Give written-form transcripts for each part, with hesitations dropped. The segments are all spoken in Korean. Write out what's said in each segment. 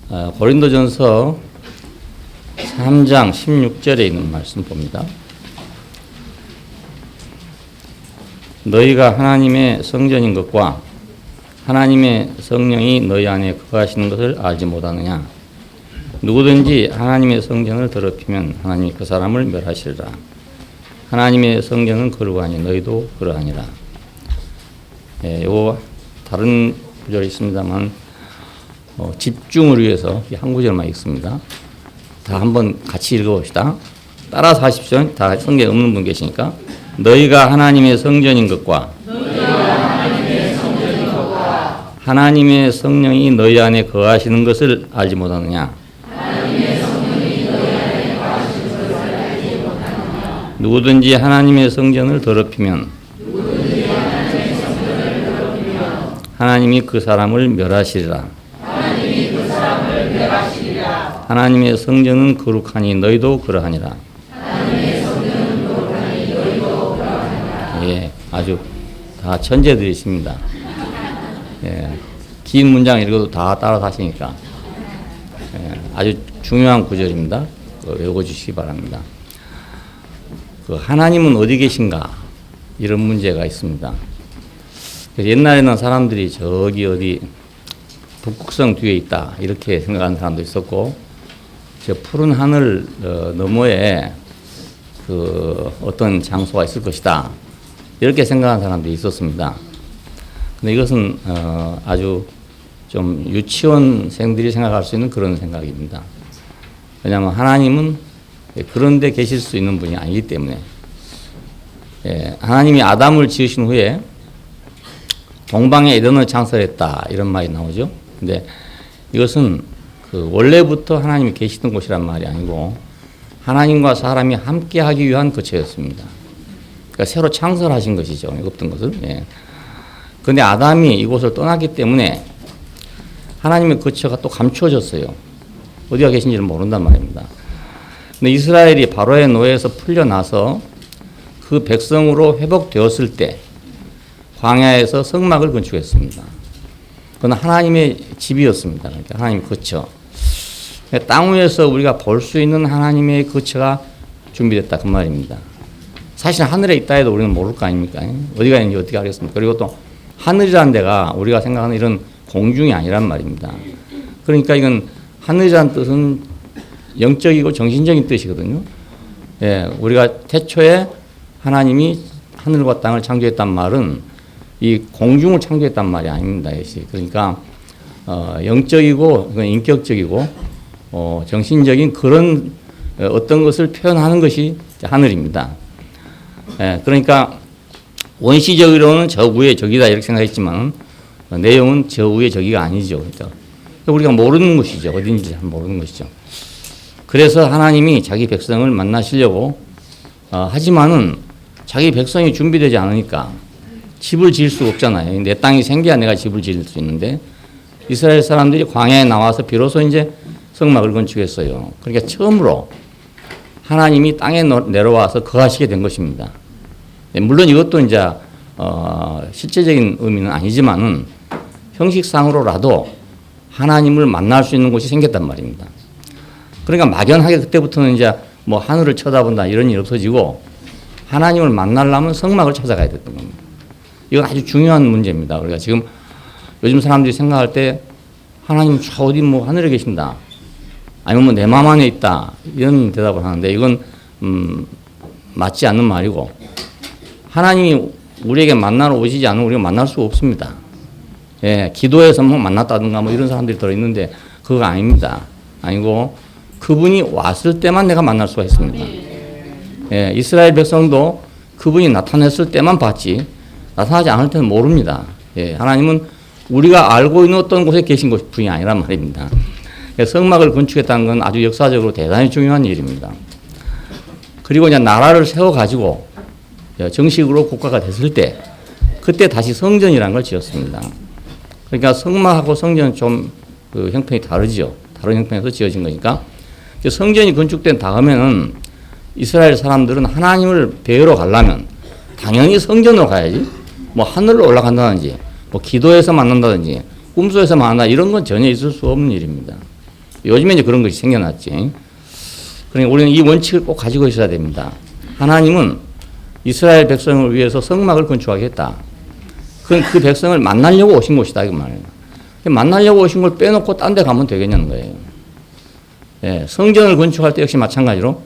고린도전서 3장 16절에 있는 말씀 봅니다. 너희가 하나님의 성전인 것과 하나님의 성령이 너희 안에 거하시는 것을 알지 못하느냐. 누구든지 하나님의 성전을 더럽히면 하나님이 그 사람을 멸하시리라. 하나님의 성전은 거룩하니 너희도 그러하니라. 요거 다른 구절이 있습니다만 집중을 위해서 한 구절만 읽습니다. 다 한번 같이 읽어봅시다. 따라서 하십시오. 다 성경에 없는 분 계시니까. 너희가 하나님의 성전인 것과 하나님의 성령이 너희 안에 거하시는 것을 알지 못하느냐. 누구든지 하나님의 성전을 더럽히면 하나님이 그 사람을 멸하시리라. 하나님의 성전은 거룩하니 너희도 그러하니라. 예, 아주 다 천재들이십니다. 예, 긴 문장 읽어도 다 따라서 하시니까 아주 중요한 구절입니다. 외워주시기 바랍니다. 하나님은 어디 계신가? 이런 문제가 있습니다. 옛날에는 사람들이 저기 어디 북극성 뒤에 있다 이렇게 생각하는 사람도 있었고, 저 푸른 하늘 너머에 그 어떤 장소가 있을 것이다 이렇게 생각하는 사람도 있었습니다. 근데 이것은 아주 좀 유치원생들이 생각할 수 있는 그런 생각입니다. 왜냐하면 하나님은 그런 데 계실 수 있는 분이 아니기 때문에. 하나님이 아담을 지으신 후에 동방에 에덴을 창설했다 이런 말이 나오죠. 근데 이것은 그 원래부터 하나님이 계시던 곳이란 말이 아니고 하나님과 사람이 함께 하기 위한 거처였습니다. 그러니까 새로 창설하신 것이죠. 없던 것을. 그런데 아담이 이곳을 떠났기 때문에 하나님의 거처가 또 감추어졌어요. 어디가 계신지를 모른단 말입니다. 근데 이스라엘이 바로의 노예에서 풀려나서 그 백성으로 회복되었을 때 광야에서 성막을 건축했습니다. 그건 하나님의 집이었습니다. 그러니까 하나님의 거처. 땅 위에서 우리가 볼 수 있는 하나님의 거처가 준비됐다 그 말입니다. 사실 하늘에 있다 해도 우리는 모를 거 아닙니까? 어디가 있는지 어떻게 알겠습니까? 그리고 또 하늘이라는 데가 우리가 생각하는 이런 공중이 아니란 말입니다. 그러니까 이건 하늘이라는 뜻은 영적이고 정신적인 뜻이거든요. 우리가 태초에 하나님이 하늘과 땅을 창조했단 말은 이 공중을 창조했단 말이 아닙니다. 그러니까 영적이고 인격적이고 정신적인 그런 어떤 것을 표현하는 것이 하늘입니다. 그러니까 원시적으로는 저 위에 저기다 이렇게 생각했지만 내용은 저 위에 저기가 아니죠. 그러니까 우리가 모르는 것이죠. 어딘지 잘 모르는 것이죠. 그래서 하나님이 자기 백성을 만나시려고 하지만은 자기 백성이 준비되지 않으니까 집을 지을 수 없잖아요. 내 땅이 생겨야 내가 집을 지을 수 있는데 이스라엘 사람들이 광야에 나와서 비로소 이제 성막을 건축했어요. 그러니까 처음으로 하나님이 땅에 내려와서 거하시게 된 것입니다. 물론 이것도 이제 실제적인 의미는 아니지만은 형식상으로라도 하나님을 만날 수 있는 곳이 생겼단 말입니다. 그러니까 막연하게 그때부터는 이제 뭐 하늘을 쳐다본다 이런 일이 없어지고 하나님을 만나려면 성막을 찾아가야 됐던 겁니다. 이건 아주 중요한 문제입니다. 우리가 지금 요즘 사람들이 생각할 때 하나님 저 어디 뭐 하늘에 계신다 아니면 뭐 내 마음 안에 있다 이런 대답을 하는데 이건 맞지 않는 말이고 하나님이 우리에게 만나러 오시지 않으면 우리가 만날 수가 없습니다. 기도해서 뭐 만났다든가 뭐 이런 사람들이 들어있는데 그거 아닙니다. 아니고 그분이 왔을 때만 내가 만날 수가 있습니다. 이스라엘 백성도 그분이 나타났을 때만 봤지 나타나지 않을 때는 모릅니다. 하나님은 우리가 알고 있는 어떤 곳에 계신 분이 아니란 말입니다. 성막을 건축했다는 건 아주 역사적으로 대단히 중요한 일입니다. 그리고 이제 나라를 세워가지고 정식으로 국가가 됐을 때 그때 다시 성전이라는 걸 지었습니다. 그러니까 성막하고 성전은 좀 그 형편이 다르죠. 다른 형편에서 지어진 거니까 성전이 건축된 다음에는 이스라엘 사람들은 하나님을 뵈러 가려면 당연히 성전으로 가야지 뭐 하늘로 올라간다든지 뭐 기도해서 만난다든지 꿈속에서 만난다 이런 건 전혀 있을 수 없는 일입니다. 요즘에 이제 그런 것이 생겨났지. 그러니까 우리는 이 원칙을 꼭 가지고 있어야 됩니다. 하나님은 이스라엘 백성을 위해서 성막을 건축하겠다. 그건 그 백성을 만나려고 오신 것이다, 이 말이에요. 만나려고 오신 걸 빼놓고 딴 데 가면 되겠냐는 거예요. 예, 성전을 건축할 때 역시 마찬가지로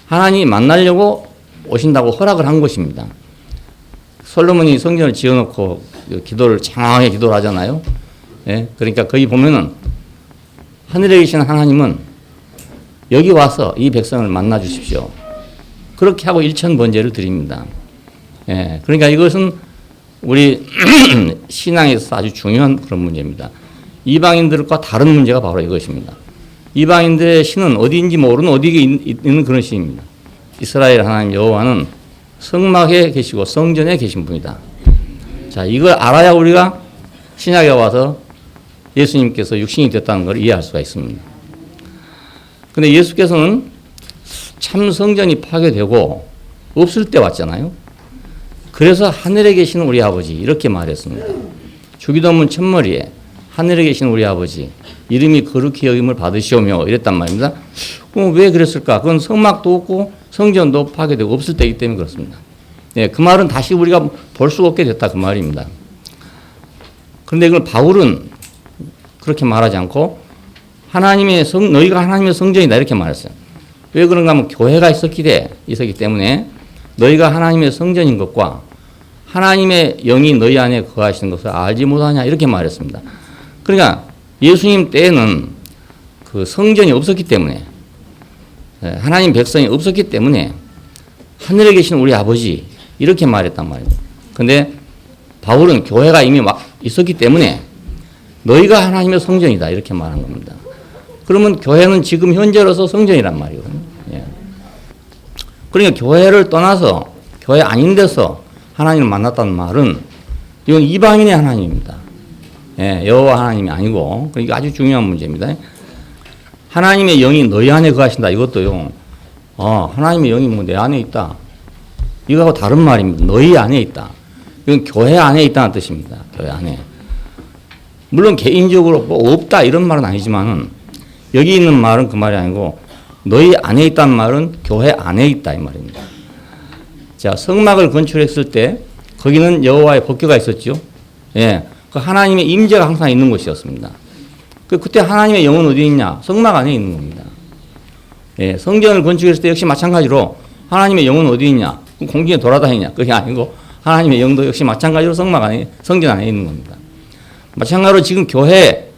하나님이 만나려고 오신다고 허락을 한 것입니다. 솔로몬이 성전을 지어놓고 기도를 장황하게 기도를 하잖아요. 예, 그러니까 거기 보면은 하늘에 계신 하나님은 여기 와서 이 백성을 만나 주십시오. 그렇게 하고 일천번제를 드립니다. 예, 그러니까 이것은 우리 신앙에서 아주 중요한 그런 문제입니다. 이방인들과 다른 문제가 바로 이것입니다. 이방인들의 신은 어디인지 모르는 어디에 있는 그런 신입니다. 이스라엘 하나님 여호와는 성막에 계시고 성전에 계신 분이다. 자, 이걸 알아야 우리가 신약에 와서 예수님께서 육신이 됐다는 걸 이해할 수가 있습니다. 근데 예수께서는 참 성전이 파괴되고 없을 때 왔잖아요. 그래서 하늘에 계시는 우리 아버지 이렇게 말했습니다. 주기도문 첫머리에 하늘에 계신 우리 아버지 이름이 거룩히 여김을 받으시오며 이랬단 말입니다. 그럼 왜 그랬을까? 그건 성막도 없고 성전도 파괴되고 없을 때이기 때문에 그렇습니다. 네, 그 말은 다시 우리가 볼 수가 없게 됐다 그 말입니다. 그런데 이걸 바울은 그렇게 말하지 않고 너희가 하나님의 성전이다 이렇게 말했어요. 왜 그런가 하면 교회가 있었기 때문에 너희가 하나님의 성전인 것과 하나님의 영이 너희 안에 거하시는 것을 알지 못하냐 이렇게 말했습니다. 그러니까 예수님 때에는 그 성전이 없었기 때문에 하나님 백성이 없었기 때문에 하늘에 계신 우리 아버지 이렇게 말했단 말이에요. 근데 바울은 교회가 이미 있었기 때문에 너희가 하나님의 성전이다 이렇게 말한 겁니다. 그러면 교회는 지금 현재로서 성전이란 말이거든요. 예. 그러니까 교회를 떠나서 교회 아닌 데서 하나님을 만났다는 말은 이건 이방인의 하나님입니다. 예, 여호와 하나님이 아니고 그러니까 아주 중요한 문제입니다. 하나님의 영이 너희 안에 거하신다 이것도요. 하나님의 영이 뭐 내 안에 있다. 이거하고 다른 말입니다. 너희 안에 있다. 이건 교회 안에 있다는 뜻입니다. 교회 안에. 물론 개인적으로 뭐 없다 이런 말은 아니지만은 여기 있는 말은 그 말이 아니고 너희 안에 있다는 말은 교회 안에 있다 이 말입니다. 자, 성막을 건축했을 때 거기는 여호와의 법궤가 있었죠. 예, 그 하나님의 임재가 항상 있는 곳이었습니다. 그때 하나님의 영은 어디 있냐? 성막 안에 있는 겁니다. 예, 성전을 건축했을 때 역시 마찬가지로 하나님의 영은 어디 있냐? 공중에 돌아다니냐? 그게 아니고 하나님의 영도 역시 마찬가지로 성막 안에, 성전 안에 있는 겁니다. 마찬가지로 지금 교회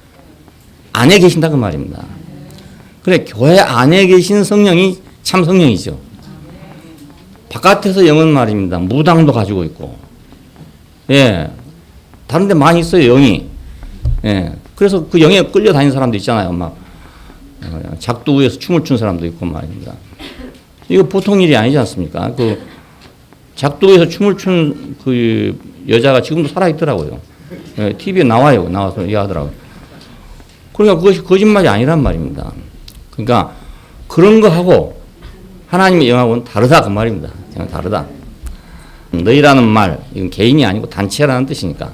안에 계신다 그 말입니다. 그래, 교회 안에 계신 성령이 참 성령이죠. 바깥에서 영은 말입니다. 무당도 가지고 있고, 예, 다른 데 많이 있어요, 영이. 예, 그래서 그 영에 끌려다니는 사람도 있잖아요. 막, 작두 위에서 춤을 춘 사람도 있고 말입니다. 이거 보통 일이 아니지 않습니까? 그, 작두 위에서 춤을 춘 그 여자가 지금도 살아있더라고요. 예, TV에 나와서 얘기하더라고요. 그러니까 그것이 거짓말이 아니란 말입니다. 그러니까 그런 거하고 하나님의 영하고는 다르다 그 말입니다. 그냥 다르다. 너희라는 말, 이건 개인이 아니고 단체라는 뜻이니까.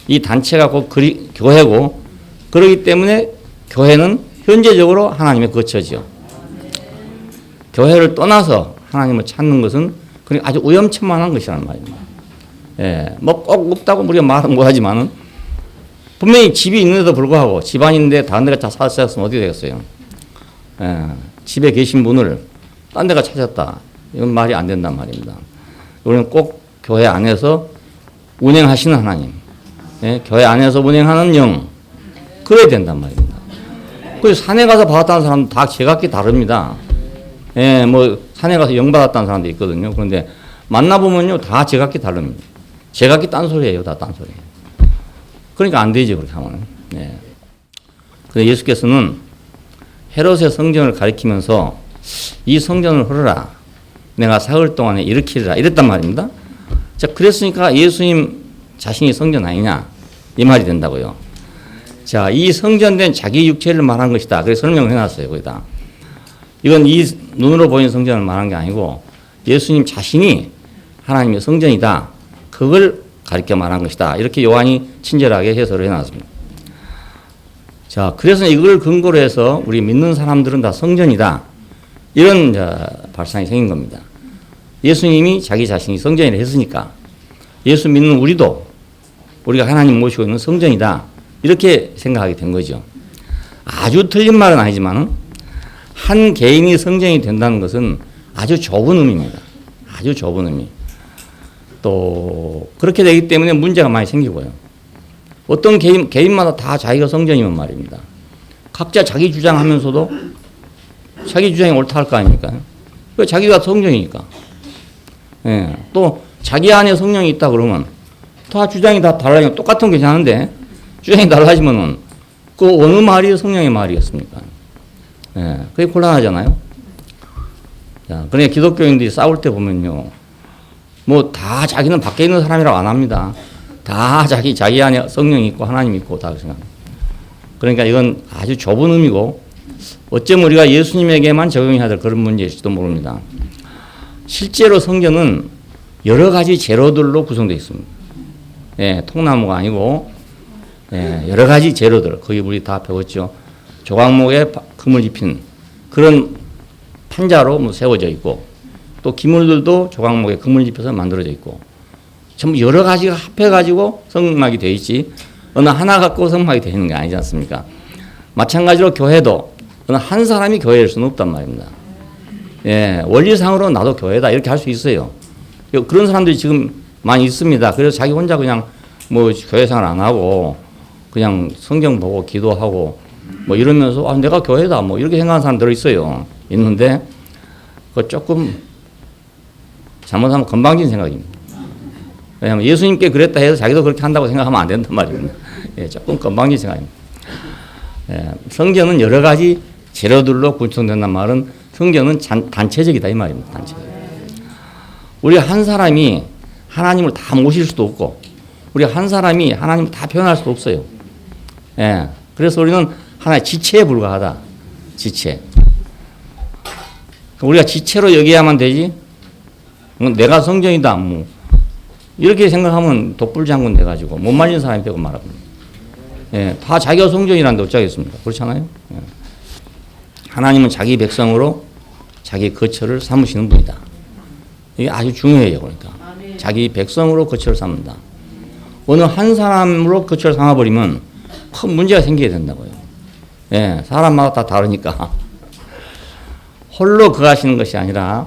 이 단체가 곧 교회고, 그렇기 때문에 교회는 현재적으로 하나님의 거처지요. 교회를 떠나서 하나님을 찾는 것은 그냥 아주 위험천만한 것이라는 말입니다. 예, 뭐 꼭 없다고 우리가 말은 못하지만은 분명히 집이 있는데도 불구하고 집안인데 다른 데가 찾았으면 어떻게 되겠어요? 예, 집에 계신 분을 딴 데가 찾았다. 이건 말이 안 된단 말입니다. 우리는 꼭 교회 안에서 운행하시는 하나님, 예, 교회 안에서 운행하는 영, 그래야 된단 말입니다. 그래서 산에 가서 받았다는 사람도 다 제각기 다릅니다. 예, 뭐 산에 가서 영 받았다는 사람도 있거든요. 그런데 만나보면요, 다 제각기 다릅니다. 제각기 딴소리예요, 다 딴소리예요. 그러니까 안 되죠, 그렇게 하면. 예. 근데 예수께서는 헤롯의 성전을 가리키면서 이 성전을 헐어라. 내가 사흘 동안에 일으키리라. 이랬단 말입니다. 자, 그랬으니까 예수님 자신이 성전 아니냐? 이 말이 된다고요. 자, 이 성전된 자기 육체를 말한 것이다. 그래서 설명을 해놨어요, 거기다. 이건 이 눈으로 보이는 성전을 말한 게 아니고 예수님 자신이 하나님의 성전이다. 그걸 가리켜 말한 것이다. 이렇게 요한이 친절하게 해설을 해놨습니다. 자, 그래서 이걸 근거로 해서 우리 믿는 사람들은 다 성전이다. 이런 발상이 생긴 겁니다. 예수님이 자기 자신이 성전이라 했으니까 예수 믿는 우리가 하나님 모시고 있는 성전이다. 이렇게 생각하게 된 거죠. 아주 틀린 말은 아니지만 한 개인이 성전이 된다는 것은 아주 좁은 의미입니다. 아주 좁은 의미. 또 그렇게 되기 때문에 문제가 많이 생기고요. 어떤 개인마다 다 자기가 성전이면 말입니다. 각자 자기 주장하면서도 자기 주장이 옳다 할 거 아닙니까? 자기가 성전이니까. 예. 또 자기 안에 성령이 있다 그러면 다 주장이 다 달라지면 똑같은 게 괜찮은데 주장이 달라지면은 그 어느 말이 성령의 말이겠습니까? 예. 그게 곤란하잖아요. 자, 그러니까 기독교인들이 싸울 때 보면요. 뭐 다 자기는 밖에 있는 사람이라고 안 합니다. 다 자기 안에 성령이 있고 하나님이 있고 다 생각합니다. 그러니까 이건 아주 좁은 의미고 어쩌면 우리가 예수님에게만 적용해야 될 그런 문제일지도 모릅니다. 실제로 성전은 여러 가지 재료들로 구성되어 있습니다. 예, 통나무가 아니고 여러 가지 재료들, 거기 우리 다 배웠죠. 조각목에 금을 입힌 그런 판자로 세워져 있고 또 기물들도 조각목에 금을 입혀서 만들어져 있고 전부 여러 가지가 합해가지고 성막이 되어 있지 어느 하나 갖고 성막이 되는 게 아니지 않습니까? 마찬가지로 교회도 어느 한 사람이 교회일 수는 없단 말입니다. 예, 원리상으로 나도 교회다 이렇게 할 수 있어요. 그런 사람들이 지금 많이 있습니다. 그래서 자기 혼자 그냥 뭐 교회 생활 안 하고 그냥 성경 보고 기도하고 뭐 이러면서 내가 교회다 뭐 이렇게 생각하는 사람들 있어요. 있는데 그 조금 잘못하면 건방진 생각입니다. 왜냐하면 예수님께 그랬다 해서 자기도 그렇게 한다고 생각하면 안 된단 말입니다. 예, 조금 건방진 생각입니다. 예, 성전은 여러 가지 재료들로 구성된단 말은 성전은 단체적이다 이 말입니다. 단체적. 우리 한 사람이 하나님을 다 모실 수도 없고 우리 한 사람이 하나님을 다 표현할 수도 없어요. 예, 그래서 우리는 하나의 지체에 불과하다. 지체. 우리가 지체로 여겨야만 되지. 내가 성전이다. 뭐 이렇게 생각하면 독불장군 돼가지고 못 말린 사람이 되고 말합니다. 예, 다 자기가 성전이라는데 어쩌겠습니까? 그렇잖아요. 예. 하나님은 자기 백성으로 자기 거처를 삼으시는 분이다. 이게 아주 중요해요. 그러니까 자기 백성으로 거처를 삼는다. 어느 한 사람으로 거처를 삼아버리면 큰 문제가 생기게 된다고요. 예, 사람마다 다 다르니까 홀로 거하시는 것이 아니라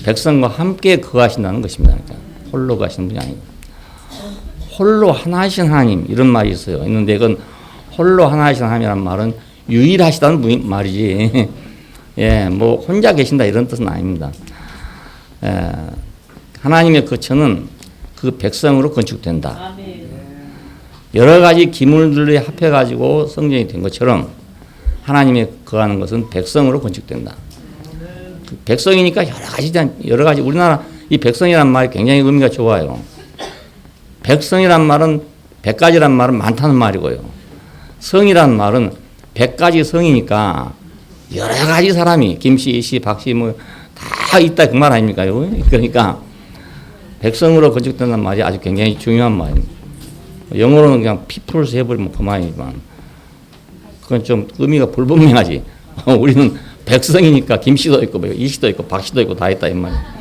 백성과 함께 거하신다는 것입니다. 그러니까 홀로 거하시는 분이 아니고 홀로 하나이신 하나님 이런 말이 있어요. 있는데 이건 홀로 하나이신 하나님이라는 말은 유일하시다는 말이지 예, 뭐 혼자 계신다 이런 뜻은 아닙니다. 예, 하나님의 거처는 그 백성으로 건축된다. 여러 가지 기물들이 합해가지고 성전이 된 것처럼 하나님이 거하는 것은 백성으로 건축된다. 그 백성이니까 여러 가지 우리나라 이 백성이란 말이 굉장히 의미가 좋아요. 백성이란 말은 100가지란 말은 많다는 말이고요. 성이란 말은 100가지 성이니까 여러 가지 사람이 김씨, 이씨, 박씨 뭐 다 있다 그 말 아닙니까? 그러니까 백성으로 건축된다는 말이 아주 굉장히 중요한 말입니다. 영어로는 그냥 people's 해버리면 그만이지만 그건 좀 의미가 불분명하지. 우리는 백성이니까 김씨도 있고 뭐 이씨도 있고 박씨도 있고 다 있다 이 말이에요.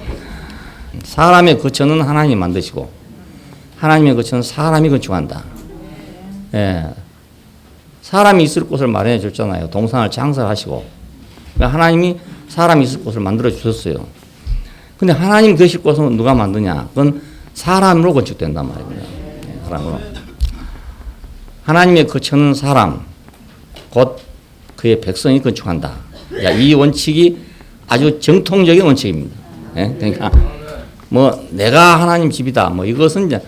사람의 거처는 하나님이 만드시고 하나님의 거처는 사람이 건축한다. 예. 사람이 있을 곳을 마련해 줬잖아요. 동산을 장설하시고. 그러니까 하나님이 사람이 있을 곳을 만들어 주셨어요. 근데 하나님 계실 곳은 누가 만드냐? 그건 사람으로 건축된단 말입니다. 예, 사람으로. 하나님의 거처는 사람, 곧 그의 백성이 건축한다. 이 원칙이 아주 정통적인 원칙입니다. 예? 그러니까 뭐 내가 하나님 집이다. 뭐 이것은 이제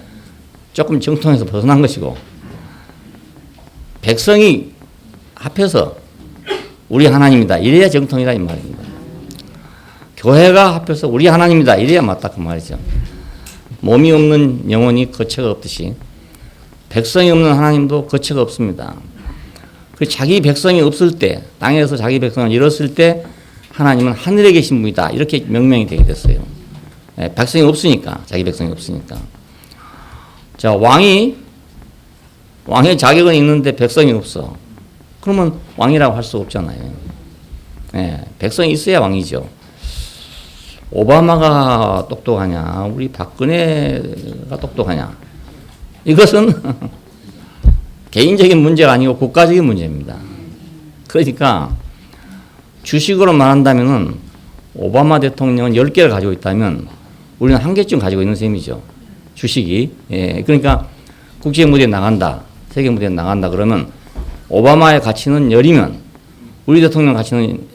조금 정통에서 벗어난 것이고 백성이 합해서 우리 하나님이다. 이래야 정통이다 이 말입니다. 교회가 합해서 우리 하나님이다. 이래야 맞다 그 말이죠. 몸이 없는 영혼이 거처가 없듯이 백성이 없는 하나님도 거처가 없습니다. 자기 백성이 없을 때 땅에서 자기 백성을 잃었을 때 하나님은 하늘에 계신 분이다. 이렇게 명명이 되게 됐어요. 백성이 없으니까 자기 백성이 없으니까. 자 왕의 자격은 있는데 백성이 없어. 그러면 왕이라고 할 수 없잖아요. 예, 백성이 있어야 왕이죠. 오바마가 똑똑하냐, 우리 박근혜가 똑똑하냐. 이것은 개인적인 문제가 아니고 국가적인 문제입니다. 그러니까 주식으로 말한다면은 오바마 대통령은 10개를 가지고 있다면 우리는 1개쯤 가지고 있는 셈이죠. 주식이. 예, 그러니까 국제 무대에 나간다, 세계 무대에 나간다 그러면 오바마의 가치는 10이면 우리 대통령 가치는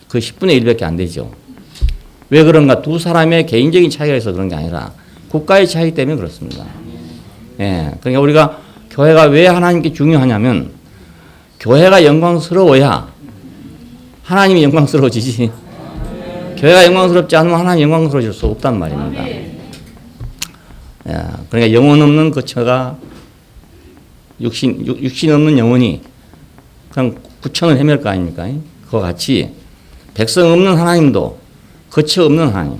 그 10분의 1밖에 안 되죠. 왜 그런가? 두 사람의 개인적인 차이가 있어서 그런 게 아니라 국가의 차이 때문에 그렇습니다. 예, 그러니까 우리가 교회가 왜 하나님께 중요하냐면 교회가 영광스러워야 하나님이 영광스러워지지. 교회가 영광스럽지 않으면 하나님이 영광스러워질 수 없단 말입니다. 예, 그러니까 영혼 없는 그 처가 육신 없는 영혼이 그냥 구천을 헤맬 거 아닙니까? 그와 같이 백성 없는 하나님도 거처 없는 하나님.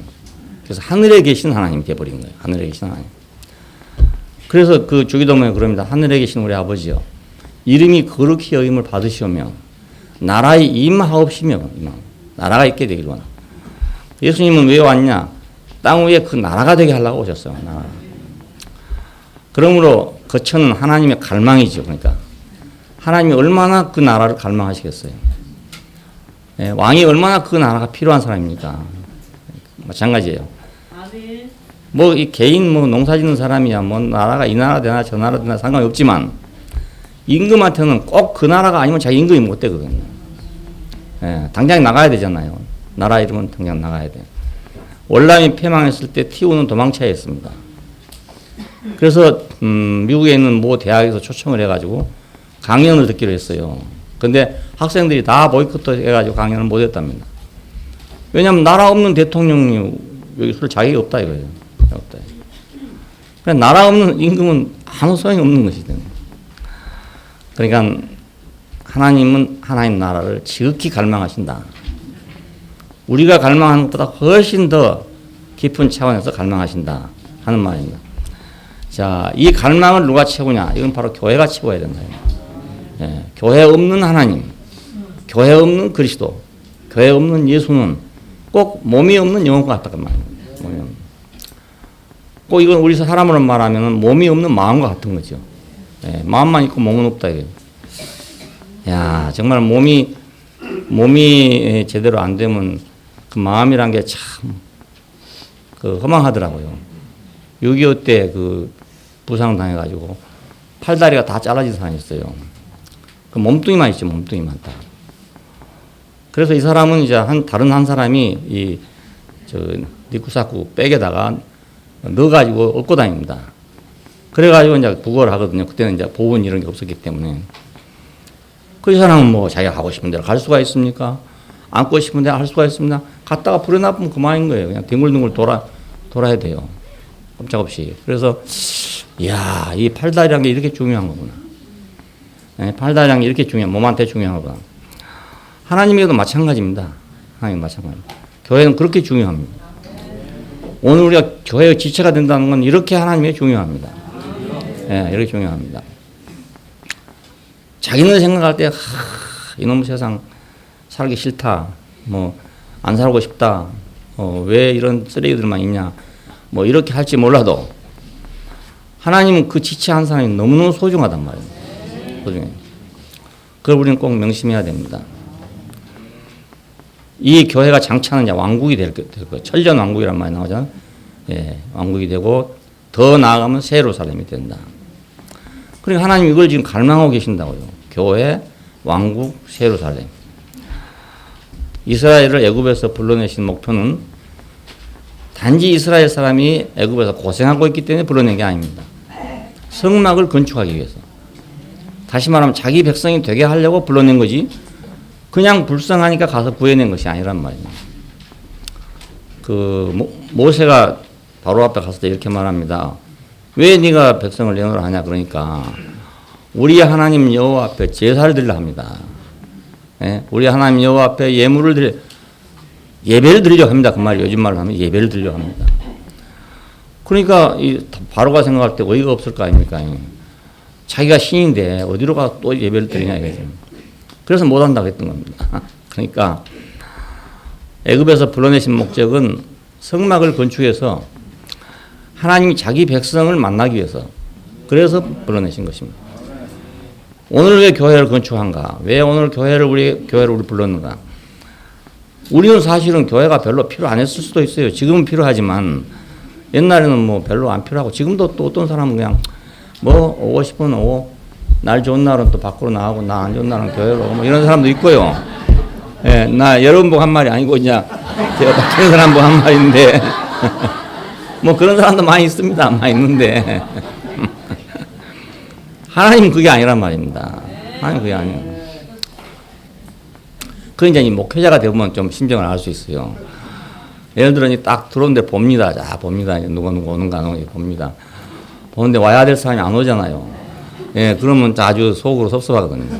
그래서 하늘에 계신 하나님이 되어버린 거예요. 하늘에 계신 하나님. 그래서 그 주기도문에 그럽니다. 하늘에 계신 우리 아버지여, 이름이 거룩히 여김을 받으시오며 나라의 임하옵시며, 나라가 있게 되기를 원하. 예수님은 왜 왔냐? 땅 위에 그 나라가 되게 하려고 오셨어요. 나라. 그러므로 거처는 하나님의 갈망이죠. 그러니까 하나님이 얼마나 그 나라를 갈망하시겠어요. 예, 왕이 얼마나 그 나라가 필요한 사람입니까? 마찬가지예요. 뭐 이 개인 뭐 농사 짓는 사람이야 뭐 나라가 이 나라 되나 저 나라 되나 상관이 없지만 임금한테는 꼭 그 나라가 아니면 자기 임금이 못 되거든요. 예, 당장 나가야 되잖아요. 나라 이름은 당장 나가야 돼. 월남이 패망했을 때 티오는 도망쳐야 했습니다. 그래서 미국에 있는 모 대학에서 초청을 해가지고 강연을 듣기로 했어요. 근데 학생들이 다 보이콧 해가지고 강연을 못 했답니다. 왜냐하면 나라 없는 대통령이 여기 있을 자격이 없다 이거예요. 없다. 그냥 나라 없는 임금은 아무 소용이 없는 것이죠. 그러니까 하나님은 하나님 나라를 지극히 갈망하신다. 우리가 갈망하는 것보다 훨씬 더 깊은 차원에서 갈망하신다 하는 말입니다. 자, 이 갈망을 누가 채우냐? 이건 바로 교회가 채워야 된다. 예, 교회 없는 하나님, 교회 없는 그리스도, 교회 없는 예수는 꼭 몸이 없는 영혼과 같다는 말입니다. 꼭 이건 우리 사람으로 말하면 몸이 없는 마음과 같은 거죠. 예, 마음만 있고 몸은 없다 이게. 야, 정말 몸이 제대로 안 되면 그 마음이란 게 참 그 허망하더라고요. 6.25 때 그 부상 당해가지고 팔다리가 다 잘라진 사람이 있어요. 그 몸뚱이만 있죠, 몸뚱이만 다. 그래서 이 사람은 이제 다른 한 사람이 니쿠사쿠 백에다가 넣어가지고 업고 다닙니다. 그래가지고 이제 부거를 하거든요. 그때는 이제 보온 이런 게 없었기 때문에. 그 사람은 뭐 자기가 가고 싶은 데로 갈 수가 있습니까? 앉고 싶은 데 할 수가 있습니다. 갔다가 불에 나쁘면 그만인 거예요. 그냥 뒹굴뒹굴 돌아야 돼요. 꼼짝없이. 그래서, 이야, 이 팔다리란 게 이렇게 중요한 거구나. 네, 팔다리란 게 이렇게 몸한테 중요한 거구나. 하나님에게도 마찬가지입니다. 하나님 마찬가지. 교회는 그렇게 중요합니다. 오늘 우리가 교회의 지체가 된다는 건 이렇게 하나님에게 중요합니다. 네, 이렇게 중요합니다. 자기는 생각할 때, 이놈 세상 살기 싫다. 안 살고 싶다. 왜 이런 쓰레기들만 있냐. 이렇게 할지 몰라도 하나님은 그 지체한 사람이 너무너무 소중하단 말이에요. 소중해. 그걸 우리는 꼭 명심해야 됩니다. 이 교회가 장차는 이제 왕국이 될 거예요. 천년 왕국이란 말이 나오잖아요. 예, 왕국이 되고 더 나아가면 새 예루살렘이 된다. 그러니까 하나님 이걸 지금 갈망하고 계신다고요. 교회, 왕국, 새 예루살렘. 이스라엘을 애굽에서 불러내신 목표는 단지 이스라엘 사람이 애굽에서 고생하고 있기 때문에 불러낸 게 아닙니다. 성막을 건축하기 위해서. 다시 말하면 자기 백성이 되게 하려고 불러낸 거지 그냥 불쌍하니까 가서 구해낸 것이 아니란 말입니다. 모세가 바로 앞에 갔을 때 이렇게 말합니다. 왜 네가 백성을 내놓으라 하냐 그러니까 우리 하나님 여호와 앞에 제사를 드리려 합니다. 예? 우리 하나님 여호와 앞에 예배를 드리려고 합니다. 그 말이 요즘 말로 하면 예배를 드리려고 합니다. 그러니까 바로가 생각할 때 어이가 없을 거 아닙니까? 자기가 신인데 어디로 가서 또 예배를 드리냐 이거죠. 그래서 못한다고 했던 겁니다. 그러니까 애굽에서 불러내신 목적은 성막을 건축해서 하나님이 자기 백성을 만나기 위해서 그래서 불러내신 것입니다. 오늘 왜 교회를 건축한가? 왜 오늘 우리 교회를 불렀는가? 우리는 사실은 교회가 별로 필요 안 했을 수도 있어요. 지금은 필요하지만 옛날에는 뭐 별로 안 필요하고 지금도 또 어떤 사람은 그냥 뭐 오고 싶으면 오고 날 좋은 날은 또 밖으로 나가고 나 안 좋은 날은 교회로 오고 뭐 이런 사람도 있고요. 예, 나 여러분 보고 한 말이 아니고 이제 제가 바뀌는 사람 보고 한 말인데 뭐 그런 사람도 많이 있습니다. 많이 있는데 하나님은 그게 아니란 말입니다. 하나님 그게 아니에요. 그 이제 이 목회자가 되면 좀 심정을 알 수 있어요. 예를 들어 딱 들어온 데 봅니다. 자 봅니다. 누가 오는가 봅니다. 보는데 와야 될 사람이 안 오잖아요. 예, 그러면 아주 속으로 섭섭하거든요.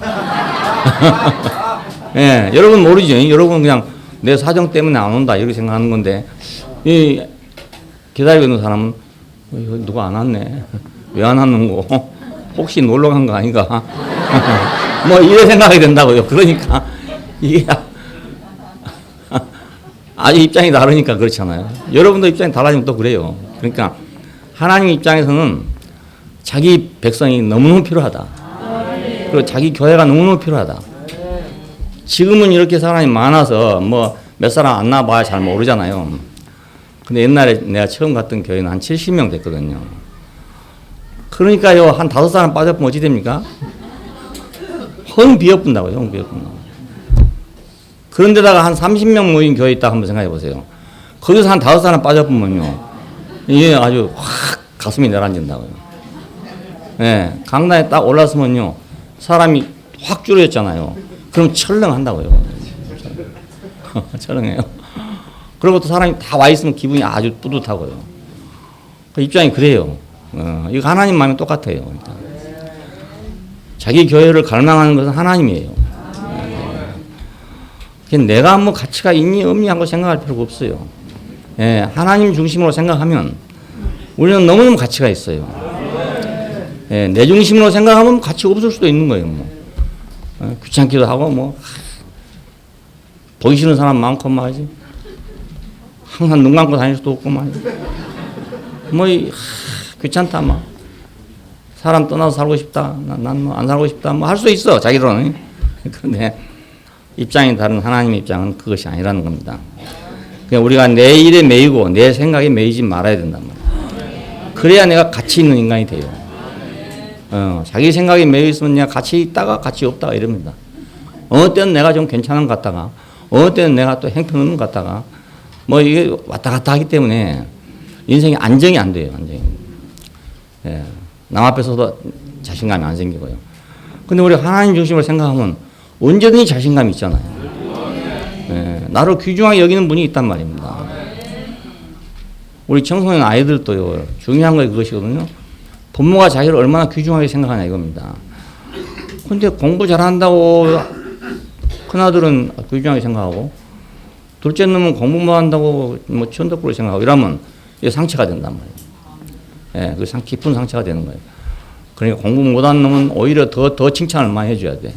예, 여러분 모르죠. 여러분 그냥 내 사정 때문에 안 온다 이렇게 생각하는 건데 이 기다리고 있는 사람은 누가 안 왔네. 왜 안 왔는고? 혹시 놀러 간 거 아닌가? 뭐 이래 생각이 된다고요. 그러니까 이게 아주 입장이 다르니까 그렇잖아요. 여러분도 입장이 달라지면 또 그래요. 그러니까 하나님 입장에서는 자기 백성이 너무너무 필요하다. 그리고 자기 교회가 너무너무 필요하다. 지금은 이렇게 사람이 많아서 뭐 몇 사람 안 나와봐야 잘 모르잖아요. 근데 옛날에 내가 처음 갔던 교회는 한 70명 됐거든요. 그러니까요, 한 5사람 빠져보면 어찌 됩니까? 헝 비어뿐다고요, 헝 비어뿐다고. 그런데다가 한 30명 모인 교회 있다 한번 생각해 보세요. 거기서 한 5사람 빠져보면요, 이게 아주 확 가슴이 내려앉는다고요. 예, 강단에 딱 올랐으면요, 사람이 확 줄어졌잖아요. 그럼 철렁한다고요. 철렁해요. 그리고 또 사람이 다 와 있으면 기분이 아주 뿌듯하고요. 그 입장이 그래요. 이거 하나님 마음이 똑같아요. 그러니까. 자기 교회를 갈망하는 것은 하나님이에요. 내가 뭐 가치가 있니 없니 하고 생각할 필요가 없어요. 예, 하나님 중심으로 생각하면 우리는 너무너무 가치가 있어요. 예, 내 중심으로 생각하면 가치가 없을 수도 있는 거예요. 뭐. 귀찮기도 하고 뭐 보기 싫은 사람 많고 말이지. 항상 눈 감고 다닐 수도 없고 말이지. 뭐 귀찮다 막. 사람 떠나서 살고 싶다. 난 뭐 안 살고 싶다. 뭐 할 수 있어 자기로는. 그런데 입장이 다른 하나님의 입장은 그것이 아니라는 겁니다. 그냥 우리가 내 일에 매이고 내 생각에 매이지 말아야 된단 말이에요. 그래야 내가 가치 있는 인간이 돼요. 자기 생각에 매여 있으면 그냥 가치 있다가 가치 없다가 이럽니다. 어느 때는 내가 좀 괜찮은 것 같다가 어느 때는 내가 또 행편없는 것 같다가 뭐 이게 왔다 갔다 하기 때문에 인생에 안정이 안 돼요. 안정이. 예. 남 앞에서도 자신감이 안 생기고요. 근데 우리 하나님 중심으로 생각하면 언제든지 자신감이 있잖아요. 예. 나를 귀중하게 여기는 분이 있단 말입니다. 우리 청소년 아이들도요. 중요한 거 그것이거든요. 부모가 자기를 얼마나 귀중하게 생각하냐 이겁니다. 근데 공부 잘한다고 큰아들은 귀중하게 생각하고 둘째 놈은 공부만 한다고 뭐 천덕부로 생각하고 이러면 이게 상처가 된단 말이에요. 예, 그 깊은 상처가 되는 거예요. 그러니까 공부 못한 놈은 오히려 더 칭찬을 많이 해줘야 돼.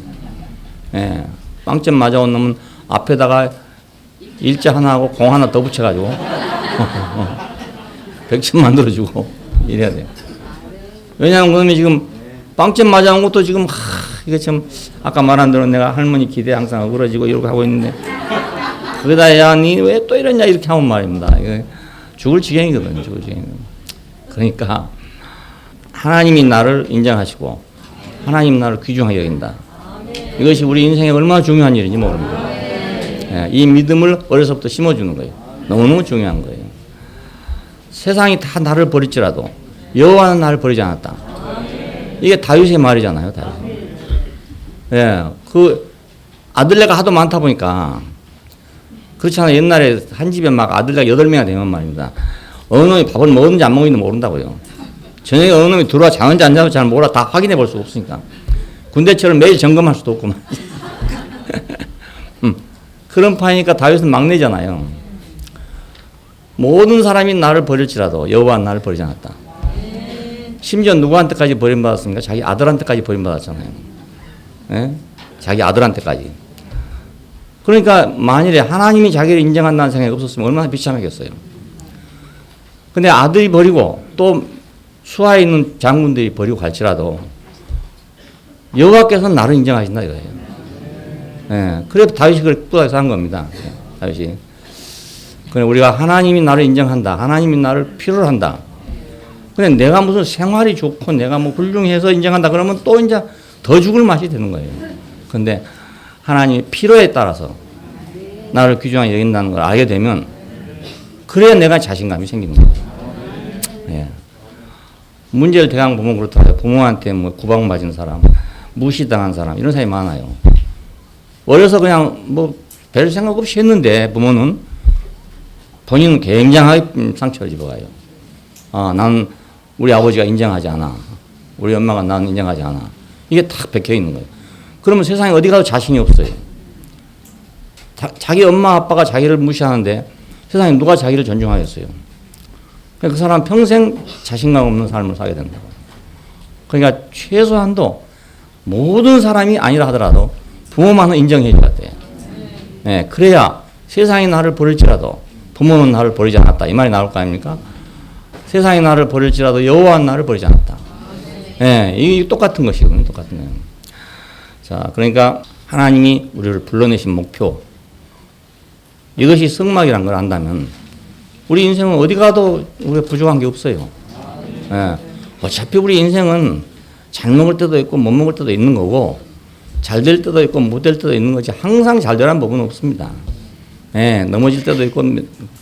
예, 빵점 맞아온 놈은 앞에다가 일자 하나 하고 공 하나 더 붙여가지고 100점 만들어주고 이래야 돼요. 왜냐하면 그놈이 지금 빵점 맞아온 것도 지금 이게 참 아까 말한 대로 내가 할머니 기대 항상 어그러지고 이러고 하고 있는데 거기다 야 니 왜 또 이러냐 이렇게 하면 말입니다. 이거 죽을 지경이거든요. 죽을 지경이거든요. 그러니까 하나님이 나를 인정하시고 하나님 나를 귀중하게 여긴다. 이것이 우리 인생에 얼마나 중요한 일인지 모릅니다. 예, 이 믿음을 어려서부터 심어주는 거예요. 너무너무 중요한 거예요. 세상이 다 나를 버릴지라도 여호와는 나를 버리지 않았다. 이게 다윗의 말이잖아요. 다윗. 예, 그 아들네가 하도 많다 보니까 그렇잖아요. 옛날에 한 집에 막 아들네가 8명이나 되면 말입니다. 어느 놈이 밥을 먹었는지 안 먹었는지 모른다고요. 저녁에 어느 놈이 들어와 자는지 안 자는지 잘 몰라. 다 확인해 볼 수 없으니까. 군대처럼 매일 점검할 수도 없고 그런 판이니까 다윗은 막내잖아요. 모든 사람이 나를 버릴지라도 여호와는 나를 버리지 않았다. 심지어 누구한테까지 버림받았습니까? 자기 아들한테까지 버림받았잖아요. 예? 자기 아들한테까지. 그러니까 만일에 하나님이 자기를 인정한다는 생각이 없었으면 얼마나 비참하겠어요. 근데 아들이 버리고 또 수하에 있는 장군들이 버리고 갈지라도 여호와께서는 나를 인정하신다 이거예요. 예, 그래 다윗이 그렇게 꾸다해서 한 겁니다. 다윗이. 그래 우리가 하나님이 나를 인정한다. 하나님이 나를 필요로 한다. 근데 내가 무슨 생활이 좋고 내가 뭐 훌륭해서 인정한다 그러면 또 이제 더 죽을 맛이 되는 거예요. 근데 하나님의 필요에 따라서 나를 귀중하게 여긴다는 걸 알게 되면 그래야 내가 자신감이 생기는 거예요. 예. 문제를 대강 보면 그렇더라고요. 부모한테 뭐 구박맞은 사람, 무시당한 사람 이런 사람이 많아요. 어려서 그냥 뭐 별 생각 없이 했는데 부모는 본인은 굉장하게 상처를 입어가요. 아, 난 우리 아버지가 인정하지 않아. 우리 엄마가 나는 인정하지 않아. 이게 딱 박혀 있는 거예요. 그러면 세상에 어디 가도 자신이 없어요. 자기 엄마 아빠가 자기를 무시하는데 세상에 누가 자기를 존중하겠어요. 그 사람은 평생 자신감 없는 삶을 살게 된다고. 그러니까 최소한도 모든 사람이 아니라 하더라도 부모만은 인정해 줘야 돼. 네, 그래야 세상이 나를 버릴지라도 부모는 나를 버리지 않았다. 이 말이 나올 거 아닙니까? 세상이 나를 버릴지라도 여호와는 나를 버리지 않았다. 네, 이게 똑같은 것이거든요. 똑같은 거예요. 자, 그러니까 하나님이 우리를 불러내신 목표, 이것이 성막이라는 걸 안다면 우리 인생은 어디 가도 우리가 부족한 게 없어요. 예. 어차피 우리 인생은 잘 먹을 때도 있고 못 먹을 때도 있는 거고 잘 될 때도 있고 못 될 때도 있는 거지 항상 잘 되라는 법은 없습니다. 예. 넘어질 때도 있고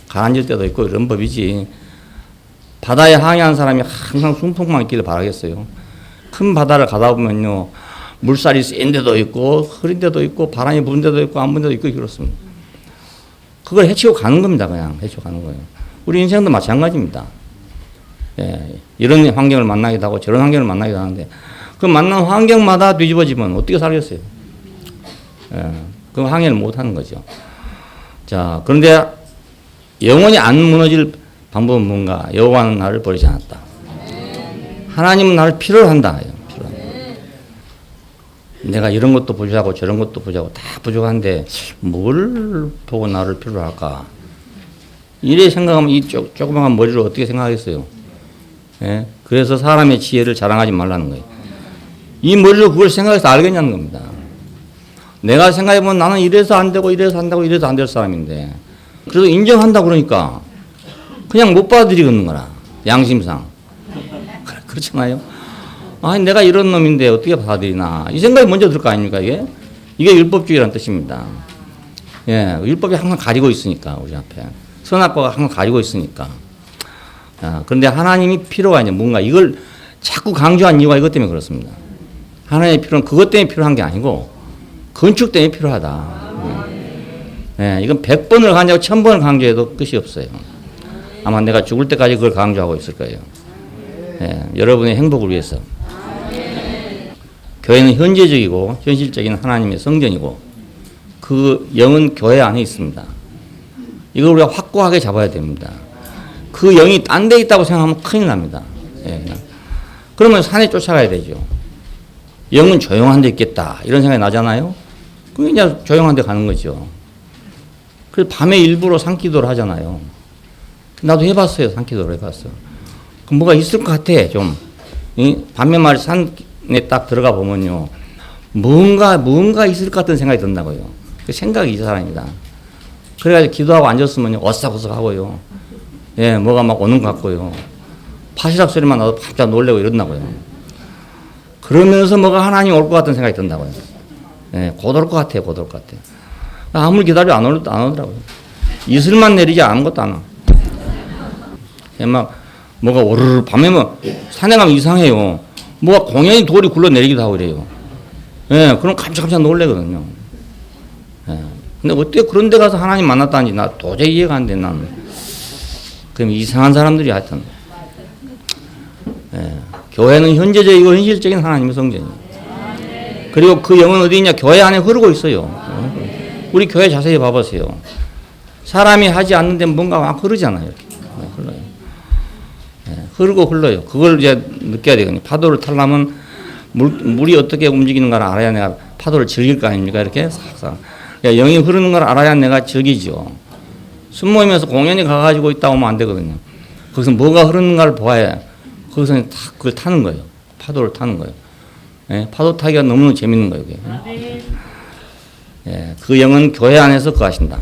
가라앉을 때도 있고 이런 법이지. 바다에 항해한 사람이 항상 순풍만 있기를 바라겠어요. 큰 바다를 가다 보면요 물살이 센 데도 있고 흐린 데도 있고 바람이 부는 데도 있고 안 부는 데도 있고 그렇습니다. 그걸 헤치고 가는 겁니다. 그냥 헤치고 가는 거예요. 우리 인생도 마찬가지입니다. 예, 이런 환경을 만나기도 하고 저런 환경을 만나기도 하는데 그 만난 환경마다 뒤집어지면 어떻게 살겠어요? 예, 그 항해를 못 하는 거죠. 자, 그런데 영원히 안 무너질 방법은 뭔가? 여호와는 나를 버리지 않았다. 하나님은 나를 필요로 한다. 내가 이런 것도 부족하고 저런 것도 부족하고 다 부족한데 뭘 보고 나를 필요로 할까? 이래 생각하면 이 조그마한 머리로 어떻게 생각하겠어요? 예? 그래서 사람의 지혜를 자랑하지 말라는 거예요. 이 머리로 그걸 생각해서 알겠냐는 겁니다. 내가 생각해보면 나는 이래서 안 되고 이래서 안 되고 이래서 안 될 사람인데 그래도 인정한다 그러니까 그냥 못 받아들이는 거라. 양심상. 그렇잖아요. 아니 내가 이런 놈인데 어떻게 받아들이나 이 생각이 먼저 들 거 아닙니까 이게? 이게 율법주의라는 뜻입니다. 예, 율법이 항상 가리고 있으니까 우리 앞에 선악과가 항상 가리고 있으니까. 아, 그런데 하나님이 필요가 이제 뭔가 이걸 자꾸 강조한 이유가 이것 때문에 그렇습니다. 하나님의 필요는 그것 때문에 필요한 게 아니고 건축 때문에 필요하다. 예, 이건 100번을 강조하고 1000번을 강조해도 끝이 없어요. 아마 내가 죽을 때까지 그걸 강조하고 있을 거예요. 예, 여러분의 행복을 위해서. 교회는 현재적이고 현실적인 하나님의 성전이고 그 영은 교회 안에 있습니다. 이걸 우리가 확고하게 잡아야 됩니다. 그 영이 딴 데 있다고 생각하면 큰일 납니다. 예. 그러면 산에 쫓아가야 되죠. 영은 조용한 데 있겠다 이런 생각이 나잖아요. 그럼 이제 조용한 데 가는 거죠. 그래서 밤에 일부러 산기도를 하잖아요. 나도 해봤어요. 산기도를 해봤어. 그럼 뭐가 있을 것 같아 좀. 밤에 말이 산에 딱 들어가 보면요. 뭔가 있을 것 같은 생각이 든다고요. 그 생각이 이 사람이다. 그래가지고 기도하고 앉았으면요. 어싹어싹 하고요. 예, 뭐가 막 오는 것 같고요. 파시락 소리만 나도 깜짝 놀래고 이런다고요. 그러면서 뭐가 하나님 올 것 같은 생각이 든다고요. 예, 곧 올 것 같아요. 곧 올 것 같아요. 아무리 기다려도 안 오더라고요. 이슬만 내리지 아무것도 안 와. 예, 막 뭐가 오르르 밤에 뭐 산에 가면 이상해요. 뭐가 공연히 돌이 굴러내리기도 하고 이래요. 예, 그럼 깜짝깜짝 놀래거든요. 예. 근데 어떻게 그런 데 가서 하나님 만났다는지 나 도저히 이해가 안 돼, 나는. 그럼 이상한 사람들이 하여튼. 예. 교회는 현재적이고 현실적인 하나님의 성전이에요. 그리고 그 영은 어디 있냐? 교회 안에 흐르고 있어요. 우리 교회 자세히 봐보세요. 사람이 하지 않는데 뭔가 막 흐르잖아요. 이렇게. 흘러요. 예. 흐르고 흘러요. 그걸 이제 느껴야 되거든요. 파도를 타려면 물이 어떻게 움직이는가를 알아야 내가 파도를 즐길 거 아닙니까? 이렇게 싹싹. 영이 흐르는 걸 알아야 내가 즐기죠. 순모임에서 공연이 가가지고 있다 오면 안 되거든요. 거기서 뭐가 흐르는가를 보아야 거기서 다 그걸 타는 거예요. 파도를 타는 거예요. 예, 파도 타기가 너무너무 재밌는 거예요. 이게. 예, 그 영은 교회 안에서 거하신다.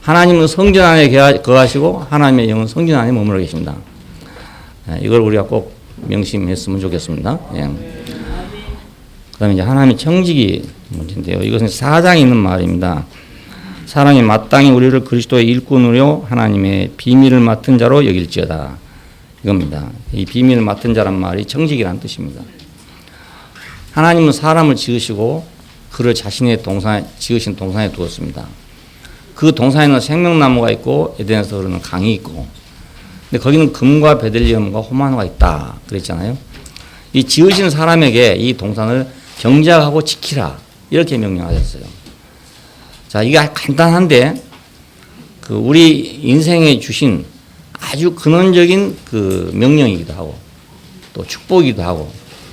하나님은 성전 안에 거하시고 하나님의 영은 성전 안에 머물러 계십니다. 예, 이걸 우리가 꼭 명심했으면 좋겠습니다. 예. 그 다음에 이제 하나님의 청직이 문제인데요. 이것은 4장에 있는 말입니다. 사람이 마땅히 우리를 그리스도의 일꾼으로 하나님의 비밀을 맡은 자로 여길지어다. 이겁니다. 이 비밀을 맡은 자란 말이 청직이라는 뜻입니다. 하나님은 사람을 지으시고 그를 자신의 동산에 지으신 동산에 두었습니다. 그 동산에는 생명나무가 있고 에덴에서 흐르는 강이 있고, 근데 거기는 금과 베들리엄과 호마노가 있다 그랬잖아요. 이 지으신 사람에게 이 동산을 경작하고 지키라 이렇게 명령하셨어요. 자, 이게 간단한데 그 우리 인생에 주신 아주 근원적인 그 명령이기도 하고 또 축복이기도 하고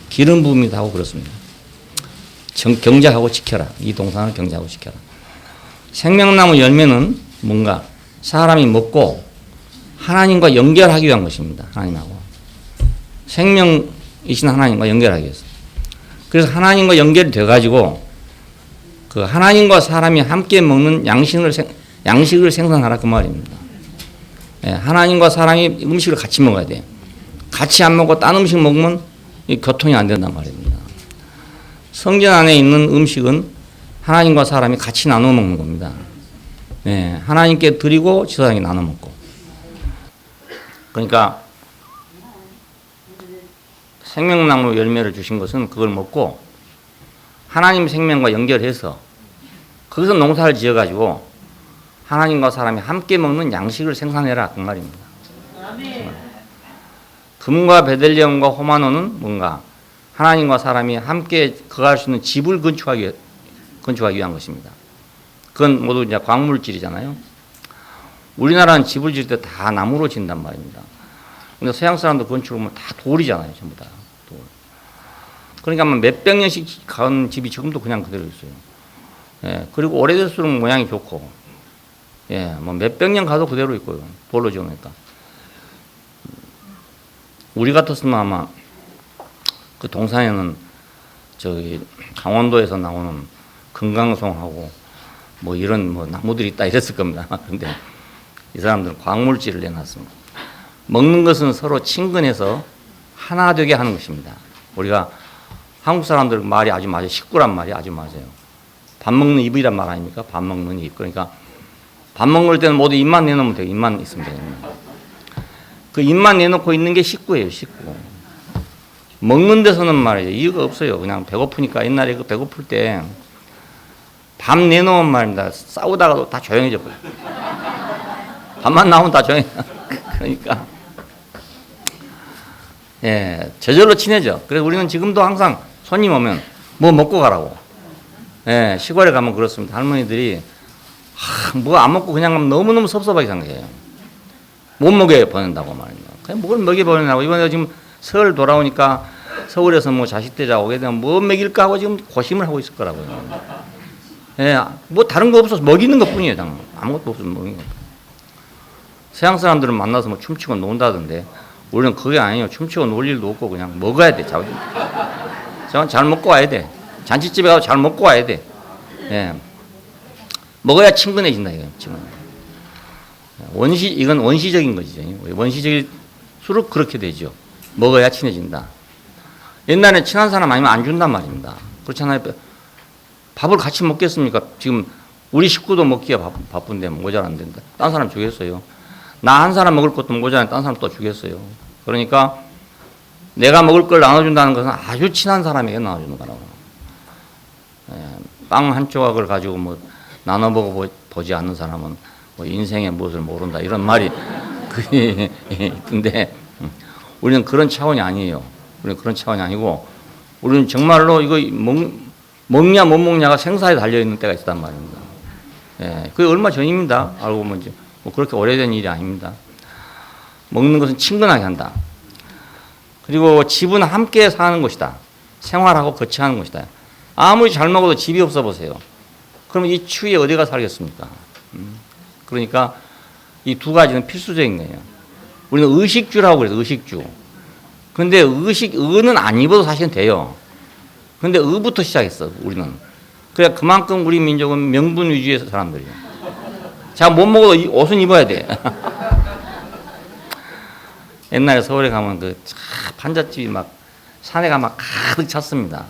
기름 부음이기도 하고 그렇습니다. 경작하고 지켜라. 이 동산을 경작하고 지켜라. 생명나무 열매는 뭔가 사람이 먹고 하나님과 연결하기 위한 것입니다. 하나님하고. 생명이신 하나님과 연결하기 위해서. 그래서 하나님과 연결이 돼가지고 그 하나님과 사람이 함께 먹는 양식을 생산하라 그 말입니다. 예, 하나님과 사람이 음식을 같이 먹어야 돼요. 같이 안 먹고 딴 음식 먹으면 교통이 안 된단 말입니다. 성전 안에 있는 음식은 하나님과 사람이 같이 나눠 먹는 겁니다. 예, 하나님께 드리고 지사장이 나눠 먹고. 그러니까 생명나무 열매를 주신 것은 그걸 먹고 하나님 생명과 연결해서 거기서 농사를 지어가지고 하나님과 사람이 함께 먹는 양식을 생산해라 그 말입니다. 금과 베들리엄과 호마노는 뭔가 하나님과 사람이 함께 거할 수 있는 집을 건축하기 위한 것입니다. 그건 모두 이제 광물질이잖아요. 우리나라는 집을 지을 때 다 나무로 짓는단 말입니다. 근데 서양 사람도 건축을 하면 다 돌이잖아요, 전부 다. 돌. 그러니까 몇백 년씩 가은 집이 지금도 그냥 그대로 있어요. 예, 그리고 오래될수록 모양이 좋고, 예, 뭐 몇백 년 가도 그대로 있고요. 돌로 지으니까. 우리 같았으면 아마 그 동산에는 저기 강원도에서 나오는 금강송하고 뭐 이런 뭐 나무들이 있다 이랬을 겁니다. 근데 이 사람들은 광물질을 내놨습니다. 먹는 것은 서로 친근해서 하나 되게 하는 것입니다. 우리가 한국 사람들 말이 아주 맞아요. 식구란 말이 아주 맞아요. 밥 먹는 입이란 말 아닙니까? 밥 먹는 입. 그러니까 밥 먹을 때는 모두 입만 내놓으면 돼요. 입만 있으면 돼요. 그 입만 내놓고 있는 게 식구예요. 식구. 먹는 데서는 말이죠. 이유가 없어요. 그냥 배고프니까 옛날에 그 배고플 때 밥 내놓으면 말입니다. 싸우다가도 다 조용해져 버려요. 밥만 나오면 다 조용해. 그러니까 예, 저절로 친해져. 그래서 우리는 지금도 항상 손님 오면 뭐 먹고 가라고. 예, 시골에 가면 그렇습니다. 할머니들이 뭐 안 먹고 그냥 가면 너무너무 섭섭하게 생각해요. 못 먹여 보낸다고 말입니다. 그냥 뭘 먹여 보내냐고. 이번에 지금 서울 돌아오니까 서울에서 뭐 자식 대자 오게 되면 뭐 먹일까 하고 지금 고심을 하고 있을 거라고요. 예, 뭐 다른 거 없어서 먹이는 것 뿐이에요. 당연. 아무것도 없어서 먹이는 것. 서양 사람들은 만나서 뭐 춤추고 논다던데 우리는 그게 아니에요. 춤추고 놀 일도 없고 그냥 먹어야 돼. 잘 먹고 와야 돼. 잔치집에 가서 잘 먹고 와야 돼. 예. 먹어야 친근해진다 이거. 이건 원시적인 거죠. 원시적일수록 그렇게 되죠. 먹어야 친해진다. 옛날에 친한 사람 아니면 안 준단 말입니다. 그렇잖아요. 밥을 같이 먹겠습니까? 지금 우리 식구도 먹기가 바쁜데 모자란데 딴 사람 주겠어요. 나 한 사람 먹을 것도 모자란데 딴 사람 또 주겠어요. 그러니까 내가 먹을 걸 나눠준다는 것은 아주 친한 사람에게 나눠주는 거라고. 빵 한 조각을 가지고 뭐 나눠 보지 않는 사람은 뭐 인생의 무엇을 모른다 이런 말이 있던데 우리는 그런 차원이 아니에요. 우리는 그런 차원이 아니고 우리는 정말로 이거 먹냐 못 먹냐가 생사에 달려있는 때가 있단 말입니다. 예, 그게 얼마 전입니다. 알고 보면 이제 뭐 그렇게 오래된 일이 아닙니다. 먹는 것은 친근하게 한다. 그리고 집은 함께 사는 것이다. 생활하고 거치하는 것이다. 아무리 잘 먹어도 집이 없어 보세요. 그러면 이 추위에 어디가 살겠습니까? 그러니까 이 두 가지는 필수적인 거예요. 우리는 의식주라고 그래서 의식주. 근데 의는 안 입어도 사실은 돼요. 근데 의부터 시작했어, 우리는. 그래, 그만큼 우리 민족은 명분 위주의 사람들이에요. 자, 못 먹어도 옷은 입어야 돼. 옛날에 서울에 가면 판잣집이 막, 산에가 막 가득 찼습니다.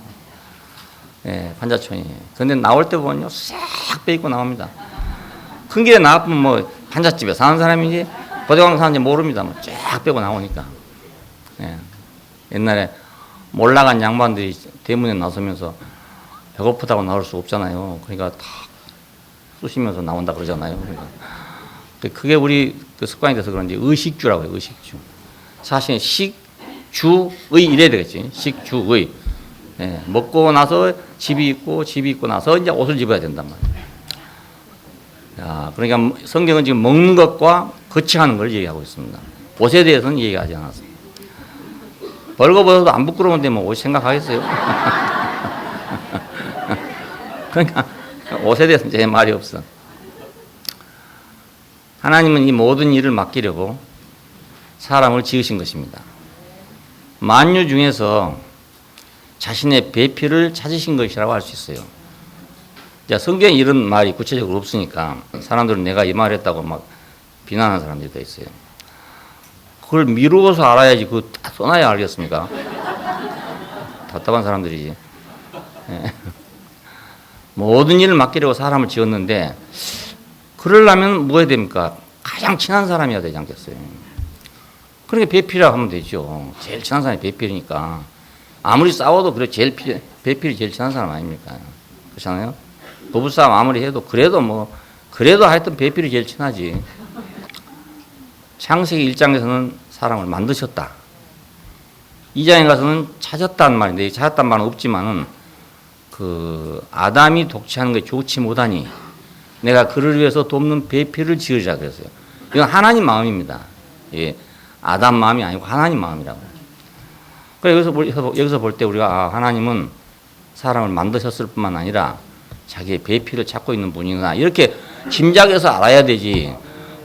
예, 판자촌이. 근데 나올 때 보면요, 싹 빼입고 나옵니다. 큰 길에 나가면 뭐, 판잣집에 사는 사람인지, 고대강 사는지 모릅니다. 뭐, 쫙 빼고 나오니까. 예. 옛날에 몰라간 양반들이 대문에 나서면서 배고프다고 나올 수 없잖아요. 그러니까 다 쑤시면서 나온다 그러잖아요. 그러니까. 그게 우리 그 습관이 돼서 그런지 의식주라고 해요, 의식주. 사실은 식주의 이래야 되겠지. 식주의. 예, 먹고 나서 집이 있고 나서 이제 옷을 입어야 된단 말이에요. 야, 그러니까 성경은 지금 먹는 것과 거치하는 걸 얘기하고 있습니다. 옷에 대해서는 얘기하지 않았어요. 벌거벗어도 안 부끄러운데 뭐 옷 생각하겠어요? 그러니까 옷에 대해서는 제 말이 없어. 하나님은 이 모든 일을 맡기려고 사람을 지으신 것입니다. 만유 중에서 자신의 배필을 찾으신 것이라고 할 수 있어요. 자, 성경에 이런 말이 구체적으로 없으니까 사람들은 내가 이 말 했다고 막 비난하는 사람들이 더 있어요. 그걸 미루어서 알아야지 그거 다 써놔야 알겠습니까? 답답한 사람들이지. 예. 모든 일을 맡기려고 사람을 지었는데 그러려면 뭐 해야 됩니까? 가장 친한 사람이어야 되지 않겠어요? 그러니까 배필이라고 하면 되죠. 제일 친한 사람이 배필이니까. 아무리 싸워도 그래 배필이 제일 친한 사람 아닙니까? 그렇잖아요? 부부싸움 아무리 해도 그래도 하여튼 배필이 제일 친하지. 창세기 1장에서는 사람을 만드셨다. 2장에 가서는 찾았다는 말인데, 찾았다는 말은 없지만은, 아담이 독취하는 게 좋지 못하니, 내가 그를 위해서 돕는 배필을 지으리라 그랬어요. 이건 하나님 마음입니다. 예. 아담 마음이 아니고 하나님 마음이라고. 그래, 여기서 볼 때 우리가, 하나님은 사람을 만드셨을 뿐만 아니라, 자기의 배필을 찾고 있는 분이구나. 이렇게 짐작해서 알아야 되지.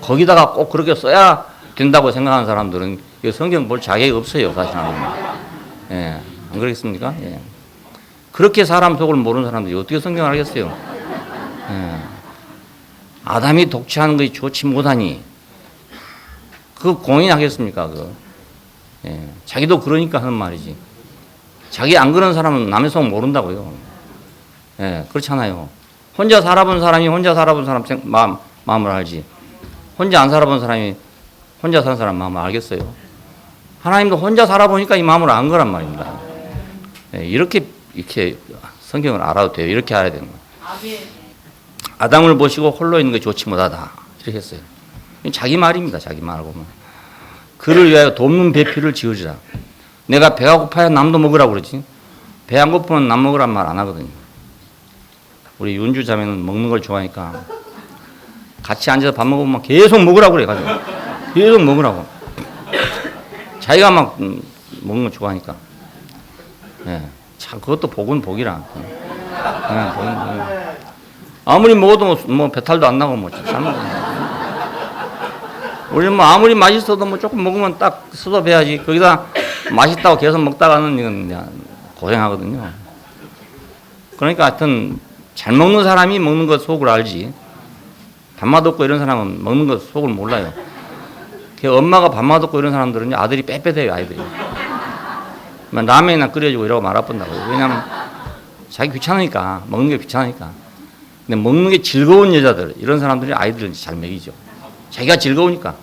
거기다가 꼭 그렇게 써야 된다고 생각하는 사람들은 성경 볼 자격이 없어요, 사실은. 예, 안 그렇겠습니까? 예. 그렇게 사람 속을 모르는 사람들이 어떻게 성경을 알겠어요? 예. 아담이 독취하는 것이 좋지 못하니, 그거 공인하겠습니까? 예. 자기도 그러니까 하는 말이지. 자기 안 그런 사람은 남의 속 모른다고요. 예, 그렇잖아요. 혼자 살아본 사람이 혼자 살아본 사람 마음을 알지. 혼자 안 살아본 사람이 혼자 사는 사람 마음을 알겠어요. 하나님도 혼자 살아보니까 이 마음을 안 거란 말입니다. 네, 이렇게 성경을 알아도 돼요. 이렇게 알아야 되는 거예요. 아담을 보시고 홀로 있는 게 좋지 못하다. 이렇게 했어요. 자기 말입니다. 자기 말하고만. 그를 위하여 돕는 배필을 지으리라. 내가 배가 고파야 남도 먹으라고 그러지. 배 안 고프면 남 먹으란 말 안 하거든요. 우리 윤주 자매는 먹는 걸 좋아하니까 같이 앉아서 밥 먹으면 계속 먹으라고 그래. 계속 먹으라고. 자기가 막 먹는 거 좋아하니까. 예. 참, 그것도 복은 복이라. 예, 아무리 먹어도 뭐 배탈도 안 나고 뭐 잘 먹어. 우리 뭐 아무리 맛있어도 뭐 조금 먹으면 딱 수습해야지. 거기다 맛있다고 계속 먹다가는 이건 고생하거든요. 그러니까 하여튼 잘 먹는 사람이 먹는 것 속을 알지. 밥맛 없고 이런 사람은 먹는 것 속을 몰라요. 엄마가 밥맛 없고 이런 사람들은 아들이 빼빼대요, 아이들이. 라면이나 끓여주고 이러고 말아본다고요. 왜냐면 자기 귀찮으니까, 먹는 게 귀찮으니까. 근데 먹는 게 즐거운 여자들, 이런 사람들이 아이들을 잘 먹이죠. 자기가 즐거우니까.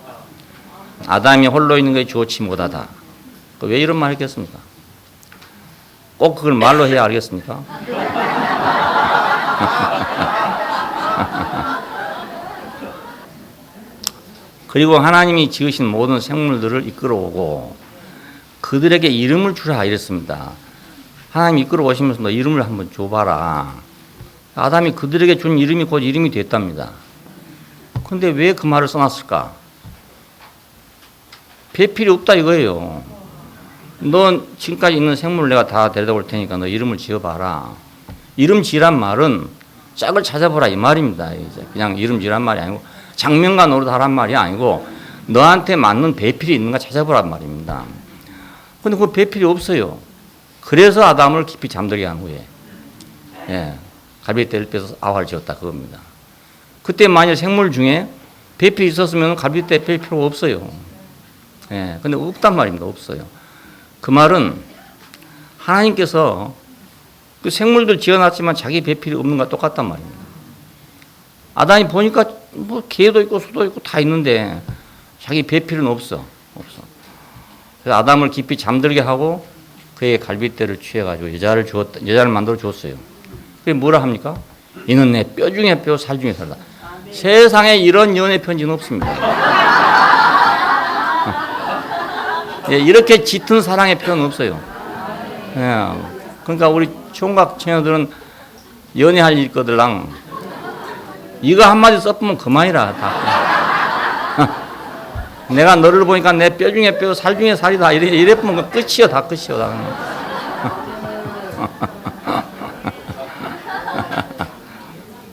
아담이 홀로 있는 것이 좋지 못하다. 왜 이런 말 했겠습니까? 꼭 그걸 말로 해야 알겠습니까? 그리고 하나님이 지으신 모든 생물들을 이끌어오고 그들에게 이름을 주라 이랬습니다. 하나님이 이끌어오시면서 너 이름을 한번 줘봐라. 아담이 그들에게 준 이름이 곧 이름이 됐답니다. 그런데 왜 그 말을 써놨을까? 배필이 없다 이거예요. 너 지금까지 있는 생물을 내가 다 데려다 올 테니까 너 이름을 지어봐라. 이름 지란 말은 짝을 찾아보라 이 말입니다. 이제 그냥 이름 지란 말이 아니고 장면과 노릇하란 말이 아니고 너한테 맞는 배필이 있는가 찾아보란 말입니다. 근데 그 배필이 없어요. 그래서 아담을 깊이 잠들게 한 후에 갈빗대를 빼서 아화를 지었다 그겁니다. 그때 만일 생물 중에 배필이 있었으면 갈빗대 뺄 필요가 없어요. 근데 없단 말입니다. 없어요. 그 말은 하나님께서 그 생물들 지어놨지만 자기 배필이 없는 것과 똑같단 말입니다. 아담이 보니까 뭐 개도 있고 소도 있고 다 있는데 자기 배필은 없어. 그래서 아담을 깊이 잠들게 하고 그의 갈빗대를 취해가지고 여자를 만들어 줬어요. 그게 뭐라 합니까? 이는 내 뼈 중에 뼈, 살 중에 살다. 세상에 이런 연애 편지는 없습니다. 이렇게 짙은 사랑의 표현은 없어요. 그러니까 우리 총각 처녀들은 연애할 일 거들랑 이거 한마디 써보면 그만이라. 다. 내가 너를 보니까 내 뼈 중에 뼈, 살 중에 살이다. 이래 보면 끝이요. 다 끝이요. 다.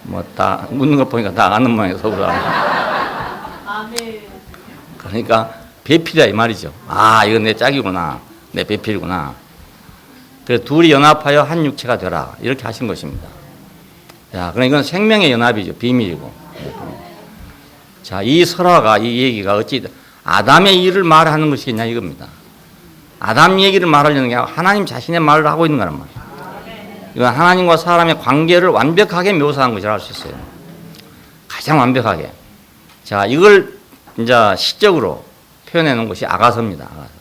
뭐 다 묻는 거 보니까 다 아는 모양이야 속으로. 그러니까 배필이야 이 말이죠. 아 이건 내 짝이구나. 내 배필이구나. 그래서 둘이 연합하여 한 육체가 되라. 이렇게 하신 것입니다. 자, 그러니까 이건 생명의 연합이죠. 비밀이고. 자, 이 설화가, 이 얘기가 어찌 아담의 일을 말하는 것이겠냐 이겁니다. 아담 얘기를 말하려는 게 아니라 하나님 자신의 말을 하고 있는 거란 말이에요. 이건 하나님과 사람의 관계를 완벽하게 묘사한 것이라 할 수 있어요. 가장 완벽하게. 자, 이걸 이제 시적으로 표현해 놓은 것이 아가서입니다. 아가서.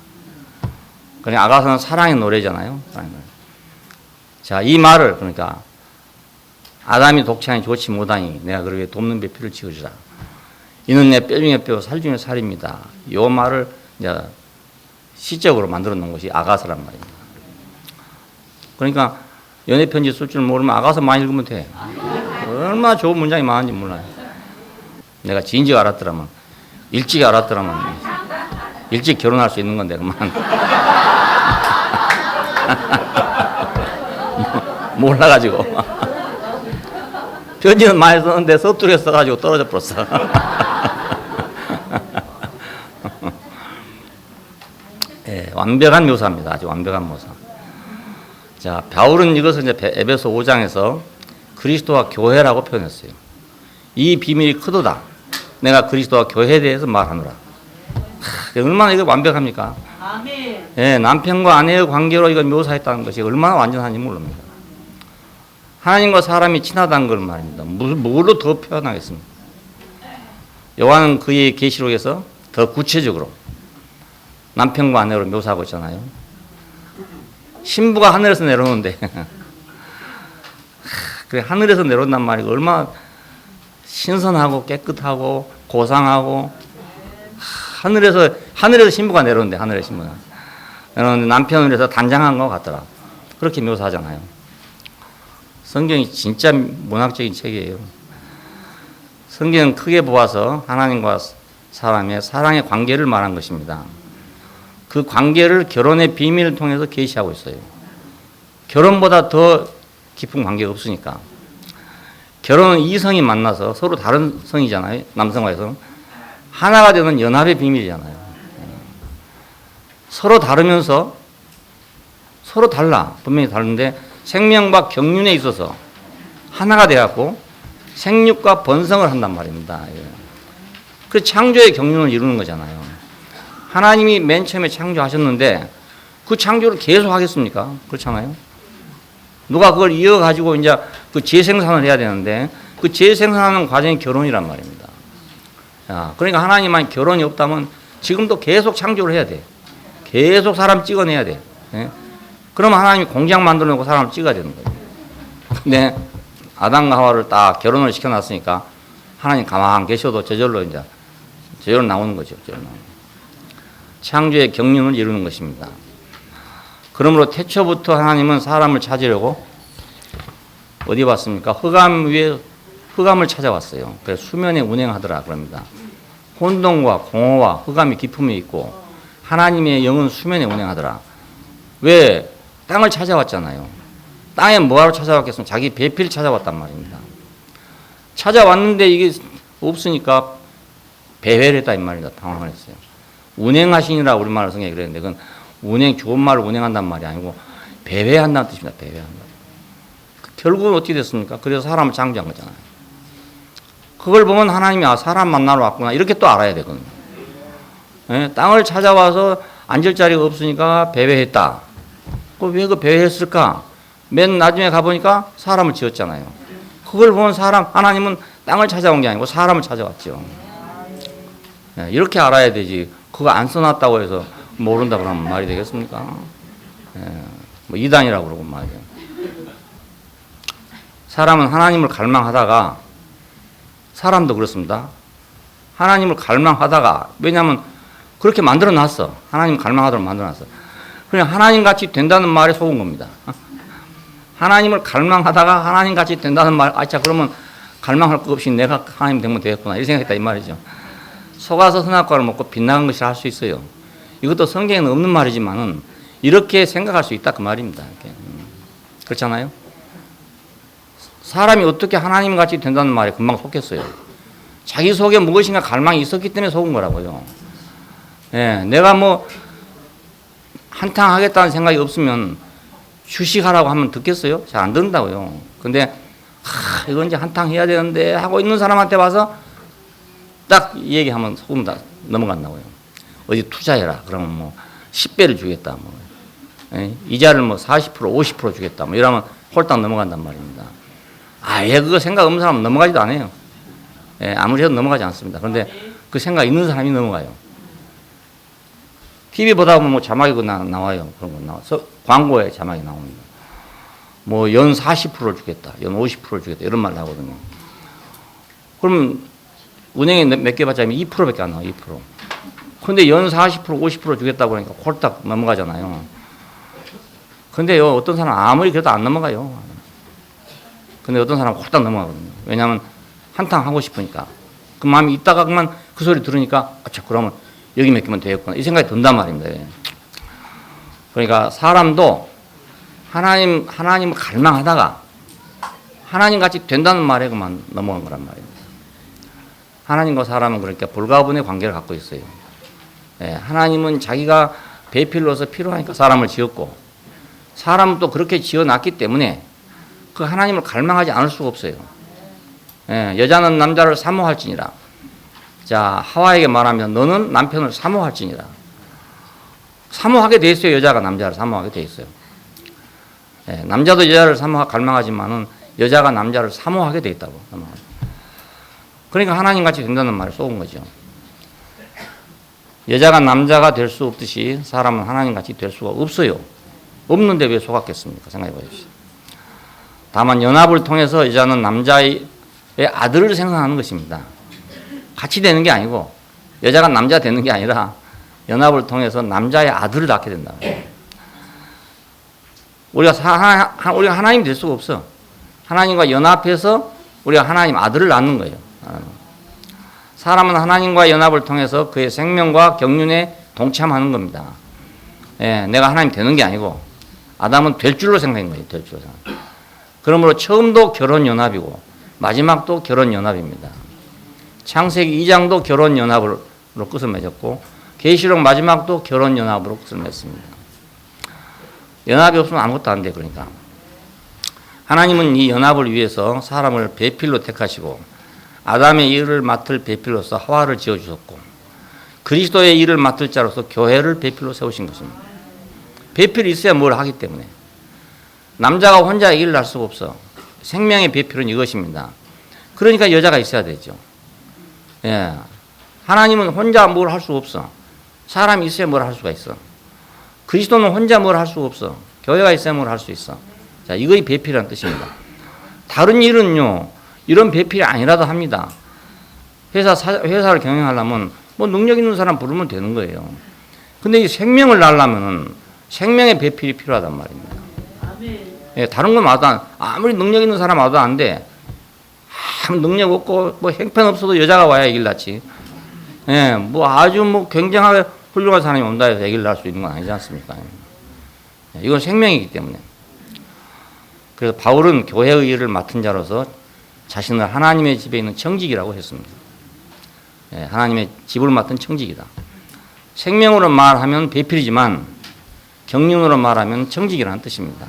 그러니까 아가서는 사랑의 노래잖아요. 자, 이 말을 그러니까 아담이 독창이 좋지 못하니 내가 그러게 돕는 배필을 지어주라. 이는 내 뼈 중에 뼈, 살 중에 살입니다. 이 말을 이제 시적으로 만들어 놓은 것이 아가서란 말입니다. 그러니까 연애 편지 쓸 줄 모르면 아가서 많이 읽으면 돼. 얼마나 좋은 문장이 많은지 몰라요. 내가 진즉 알았더라면, 일찍 알았더라면 일찍 결혼할 수 있는 건데 그만. 몰라가지고 편지는 많이 썼는데 서투르게 써가지고 떨어져 버렸어. 완벽한 묘사입니다. 아주 완벽한 묘사. 자, 바울은 이것을 이제 에베소 5장에서 그리스도와 교회라고 표현했어요. 이 비밀이 크도다. 내가 그리스도와 교회에 대해서 말하노라. 얼마나 이거 완벽합니까? 아멘. 남편과 아내의 관계로 이걸 묘사했다는 것이 얼마나 완전한지 모릅니다. 하나님과 사람이 친하다는 걸 말입니다. 뭘로 더 표현하겠습니까? 요한은 그의 계시록에서 더 구체적으로 남편과 아내로 묘사하고 있잖아요. 신부가 하늘에서 내려오는데 그래 하늘에서 내려온단 말이고 얼마나 신선하고 깨끗하고 고상하고 하늘에서 신부가 내려오는데 하늘의 신부가 남편을 해서 단장한 것 같더라. 그렇게 묘사하잖아요. 성경이 진짜 문학적인 책이에요. 성경은 크게 보아서 하나님과 사람의 사랑의 관계를 말한 것입니다. 그 관계를 결혼의 비밀을 통해서 계시하고 있어요. 결혼보다 더 깊은 관계가 없으니까. 결혼은 이성이 만나서 서로 다른 성이잖아요. 남성과 여성. 하나가 되는 연합의 비밀이잖아요. 서로 다르면서 서로 달라. 분명히 다른데 생명과 경륜에 있어서 하나가 되어갖고 생육과 번성을 한단 말입니다. 그 창조의 경륜을 이루는 거잖아요. 하나님이 맨 처음에 창조하셨는데 그 창조를 계속 하겠습니까? 그렇잖아요. 누가 그걸 이어가지고 이제 그 재생산을 해야 되는데 그 재생산하는 과정이 결혼이란 말입니다. 자, 그러니까 하나님만 결혼이 없다면 지금도 계속 창조를 해야 돼. 계속 사람 찍어내야 돼. 예? 그러면 하나님이 공장 만들어 놓고 사람을 찍어야 되는 거예요. 근데 아담과 하와를 딱 결혼을 시켜놨으니까 하나님 가만히 계셔도 저절로 나오는 거죠. 저절로. 창조의 경륜을 이루는 것입니다. 그러므로 태초부터 하나님은 사람을 찾으려고 어디 왔습니까? 흑암 위에 흑암을 찾아왔어요. 그래서 수면에 운행하더라 그럽니다. 혼돈과 공허와 흑암이 깊음이 있고 하나님의 영은 수면에 운행하더라. 왜? 땅을 찾아왔잖아요. 땅에 뭐하러 찾아왔겠습니까? 자기 배필 찾아왔단 말입니다. 찾아왔는데 이게 없으니까 배회를 했다 이 말입니다. 당황을 했어요. 운행하시니라 우리말로 성경에 그랬는데 그건 운행, 좋은 말을 운행한단 말이 아니고 배회한다는 뜻입니다. 배회한다. 결국은 어떻게 됐습니까? 그래서 사람을 창조한 거잖아요. 그걸 보면 하나님이 사람 만나러 왔구나 이렇게 또 알아야 되거든요. 예? 땅을 찾아와서 앉을 자리가 없으니까 배회했다. 왜 그 배회했을까? 맨 나중에 가보니까 사람을 지었잖아요. 그걸 보면 하나님은 땅을 찾아온 게 아니고 사람을 찾아왔죠. 예, 이렇게 알아야 되지. 그거 안 써놨다고 해서 모른다 그러면 말이 되겠습니까? 예, 뭐 이단이라고 그러고 말이에요. 사람은 하나님을 갈망하다가 사람도 그렇습니다. 하나님을 갈망하다가 왜냐하면 그렇게 만들어놨어. 하나님 갈망하도록 만들어놨어. 그냥 하나님같이 된다는 말에 속은 겁니다. 하나님을 갈망하다가 하나님같이 된다는 말, 자 그러면 갈망할 것 없이 내가 하나님 되면 되겠구나 이 생각했다 이 말이죠. 속아서 선악과를 먹고 빗나간 것이라 할 수 있어요. 이것도 성경에는 없는 말이지만은 이렇게 생각할 수 있다 그 말입니다. 그렇잖아요. 사람이 어떻게 하나님같이 된다는 말에 금방 속겠어요. 자기 속에 무엇인가 갈망이 있었기 때문에 속은 거라고요. 예, 내가 뭐 한탕 하겠다는 생각이 없으면 휴식하라고 하면 듣겠어요? 잘 안 듣는다고요. 근데 이건 이제 한탕 해야 되는데 하고 있는 사람한테 와서 딱 얘기하면 소금 다 넘어간다고요. 어디 투자해라. 그러면 뭐 10배를 주겠다. 뭐 예? 이자를 뭐 40% 50% 주겠다. 뭐 이러면 홀딱 넘어간단 말입니다. 아예 그거 생각 없는 사람은 넘어가지도 않아요. 예, 아무리 해도 넘어가지 않습니다. 그런데 그 생각 있는 사람이 넘어가요. TV 보다 보면 뭐 자막이 나와요. 그런 거 나와서 광고에 자막이 나옵니다. 뭐 연 40%를 주겠다. 연 50%를 주겠다. 이런 말 나오거든요. 그럼 은행에 몇 개 받자면 2%밖에 안 나와. 2%. 근데 연 40% 50% 주겠다고 하니까 홀딱 넘어가잖아요. 근데요 어떤 사람 아무리 그래도 안 넘어가요. 근데 어떤 사람은 홀딱 넘어가거든요. 왜냐하면 한탕 하고 싶으니까. 그 마음이 있다가 그만 그 소리 들으니까 자 그러면 여기 몇 개면 되겠구나 이 생각이 든단 말입니다. 그러니까 사람도 하나님을 갈망하다가 하나님같이 된다는 말에 그만 넘어간 거란 말입니다. 하나님과 사람은 그러니까 불가분의 관계를 갖고 있어요. 예, 하나님은 자기가 배필로서 필요하니까 사람을 지었고 사람은 또 그렇게 지어놨기 때문에 그 하나님을 갈망하지 않을 수가 없어요. 예, 여자는 남자를 사모할지니라. 자, 하와에게 말하면 너는 남편을 사모할지니라. 사모하게 돼 있어요. 여자가 남자를 사모하게 돼 있어요. 예, 남자도 여자를 갈망하지만은 여자가 남자를 사모하게 돼 있다고. 그러니까 하나님같이 된다는 말을 쏘은 거죠. 여자가 남자가 될 수 없듯이 사람은 하나님같이 될 수가 없어요. 없는데 왜 속았겠습니까? 생각해 보십시오. 다만 연합을 통해서 여자는 남자의 아들을 생산하는 것입니다. 같이 되는 게 아니고 여자가 남자 되는 게 아니라 연합을 통해서 남자의 아들을 낳게 된다. 우리가 하나님 될 수가 없어. 하나님과 연합해서 우리가 하나님 아들을 낳는 거예요. 사람은 하나님과 연합을 통해서 그의 생명과 경륜에 동참하는 겁니다. 예, 내가 하나님 되는 게 아니고 아담은 될 줄로 생각한 거예요. 될 줄로 생각. 그러므로 처음도 결혼 연합이고 마지막도 결혼 연합입니다. 창세기 2장도 결혼 연합으로 끝을 맺었고 계시록 마지막도 결혼 연합으로 끝을 맺습니다. 연합이 없으면 아무것도 안 돼. 그러니까 하나님은 이 연합을 위해서 사람을 배필로 택하시고 아담의 일을 맡을 배필로서 하와를 지어주셨고 그리스도의 일을 맡을 자로서 교회를 배필로 세우신 것입니다. 배필이 있어야 뭘 하기 때문에 남자가 혼자 일을 할 수가 없어. 생명의 배필은 이것입니다. 그러니까 여자가 있어야 되죠. 예. 하나님은 혼자 뭘 할 수가 없어. 사람이 있어야 뭘 할 수가 있어. 그리스도는 혼자 뭘 할 수가 없어. 교회가 있어야 뭘 할 수 있어. 자, 이것이 배필이라는 뜻입니다. 다른 일은요, 이런 배필이 아니라도 합니다. 회사를 경영하려면 뭐 능력 있는 사람 부르면 되는 거예요. 근데 이 생명을 낳으려면 생명의 배필이 필요하단 말입니다. 예, 다른 건 와도 아무리 능력 있는 사람 와도 안 돼. 아무 능력 없고 뭐 형편없어도 여자가 와야 애기를 낳지. 예, 뭐 아주 뭐 굉장하게 훌륭한 사람이 온다 해서 애기를 낳을 수 있는 건 아니지 않습니까? 예, 이건 생명이기 때문에. 그래서 바울은 교회의 일을 맡은 자로서 자신을 하나님의 집에 있는 청직이라고 했습니다. 예, 하나님의 집을 맡은 청직이다. 생명으로 말하면 배필이지만 경륜으로 말하면 청직이라는 뜻입니다.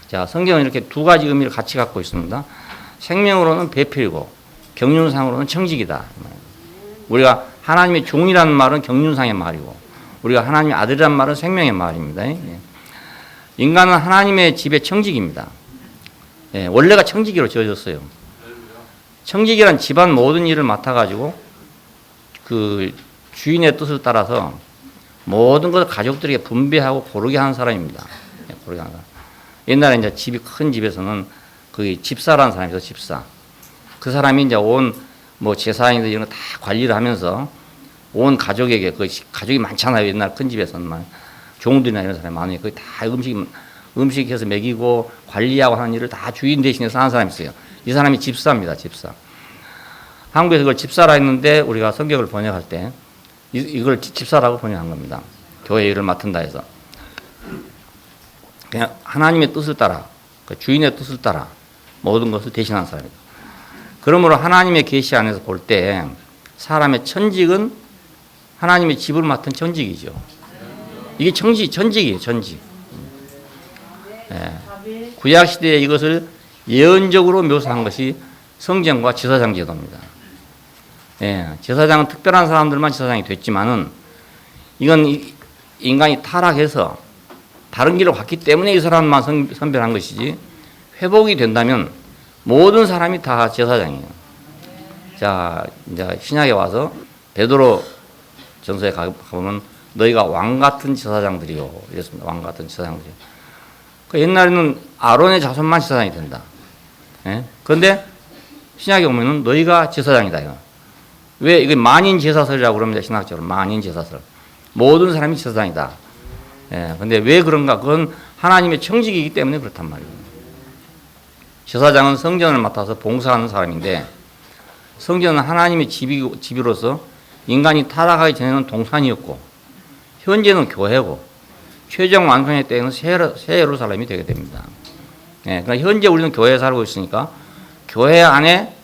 자, 성경은 이렇게 두 가지 의미를 같이 갖고 있습니다. 생명으로는 배필이고 경륜상으로는 청직이다. 우리가 하나님의 종이라는 말은 경륜상의 말이고 우리가 하나님의 아들이라는 말은 생명의 말입니다. 예. 인간은 하나님의 집의 청직입니다. 예, 원래가 청지기로 지어졌어요. 청지기란 집안 모든 일을 맡아가지고 그 주인의 뜻을 따라서 모든 것을 가족들에게 분배하고 고르게 하는 사람입니다. 예, 고르게 하는 사람. 옛날에 이제 집이 큰 집에서는 그 집사라는 사람이 있어, 집사. 그 사람이 이제 온 뭐 제사장이든 이런 거 다 관리를 하면서 온 가족에게, 그 가족이 많잖아요. 옛날 큰 집에서는 종들이나 이런 사람이 많으니까 거의 다 음식해서 먹이고 관리하고 하는 일을 다 주인 대신해서 하는 사람이 있어요. 이 사람이 집사입니다. 집사. 한국에서 그걸 집사라 했는데 우리가 성경을 번역할 때 이걸 집사라고 번역한 겁니다. 교회 일을 맡은다 해서. 그냥 하나님의 뜻을 따라, 그 주인의 뜻을 따라 모든 것을 대신하는 사람입니다. 그러므로 하나님의 계시 안에서 볼 때 사람의 천직은 하나님의 집을 맡은 천직이죠. 이게 천직이에요, 천직. 예. 구약 시대에 이것을 예언적으로 묘사한 것이 성전과 제사장 제도입니다. 예. 제사장은 특별한 사람들만 제사장이 됐지만은 이건 인간이 타락해서 다른 길로 갔기 때문에 이 사람만 선별한 것이지 회복이 된다면 모든 사람이 다 제사장이에요. 자, 이제 신약에 와서 베드로 전서에 가보면 너희가 왕 같은 제사장들이요. 이랬습니다. 왕 같은 제사장들이요. 그 옛날에는 아론의 자손만 제사장이 된다. 예? 그런데 신약에 보면은 너희가 제사장이다. 이거. 왜 이게 만인 제사설이라고 그럽니다. 신학적으로 만인 제사설. 모든 사람이 제사장이다. 예. 근데 왜 그런가? 그건 하나님의 청직이기 때문에 그렇단 말이에요. 제사장은 성전을 맡아서 봉사하는 사람인데 성전은 하나님의 집이로서 인간이 타락하기 전에는 동산이었고 현재는 교회고 최종 완성의 때에는 새 예루살렘이 되게 됩니다. 예, 그러니까 현재 우리는 교회에 살고 있으니까 교회 안에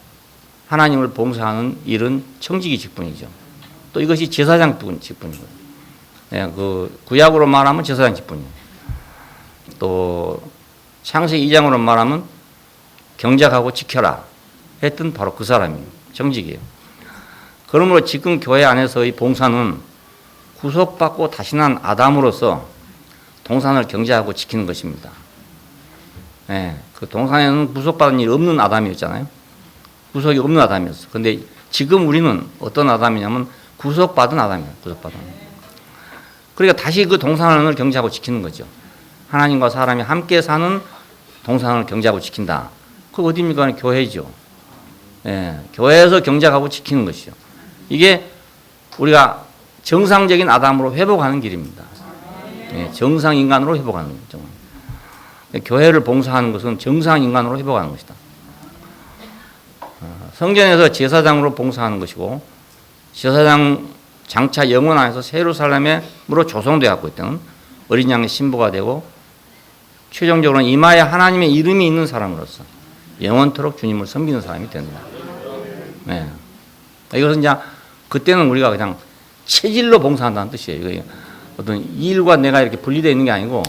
하나님을 봉사하는 일은 청지기 직분이죠. 또 이것이 제사장 직분이고요. 예, 그 구약으로 말하면 제사장 직분이에요. 또 창세기 2장으로 말하면 경작하고 지켜라 했던 바로 그 사람이에요. 정직이에요. 그러므로 지금 교회 안에서의 봉사는 구속받고 다시 난 아담으로서 동산을 경제하고 지키는 것입니다. 예, 그 동산에는 구속받은 일이 없는 아담이었잖아요. 구속이 없는 아담이었어. 근데 지금 우리는 어떤 아담이냐면 구속받은 아담이에요. 구속받은. 그러니까 다시 그 동산을 경제하고 지키는 거죠. 하나님과 사람이 함께 사는 동산을 경제하고 지킨다. 그 어디입니까? 교회죠. 예, 교회에서 경작하고 지키는 것이죠. 이게 우리가 정상적인 아담으로 회복하는 길입니다. 예, 정상 인간으로 회복하는 거죠. 교회를 봉사하는 것은 정상 인간으로 회복하는 것이다. 성전에서 제사장으로 봉사하는 것이고 제사장 장차 영원 안에서 예루살렘으로 조성되었고 있다는 어린 양의 신부가 되고 최종적으로는 이마에 하나님의 이름이 있는 사람으로서 영원토록 주님을 섬기는 사람이 된다. 네. 이것은 이제 그때는 우리가 그냥 체질로 봉사한다는 뜻이에요. 이거 어떤 일과 내가 이렇게 분리되어 있는 게 아니고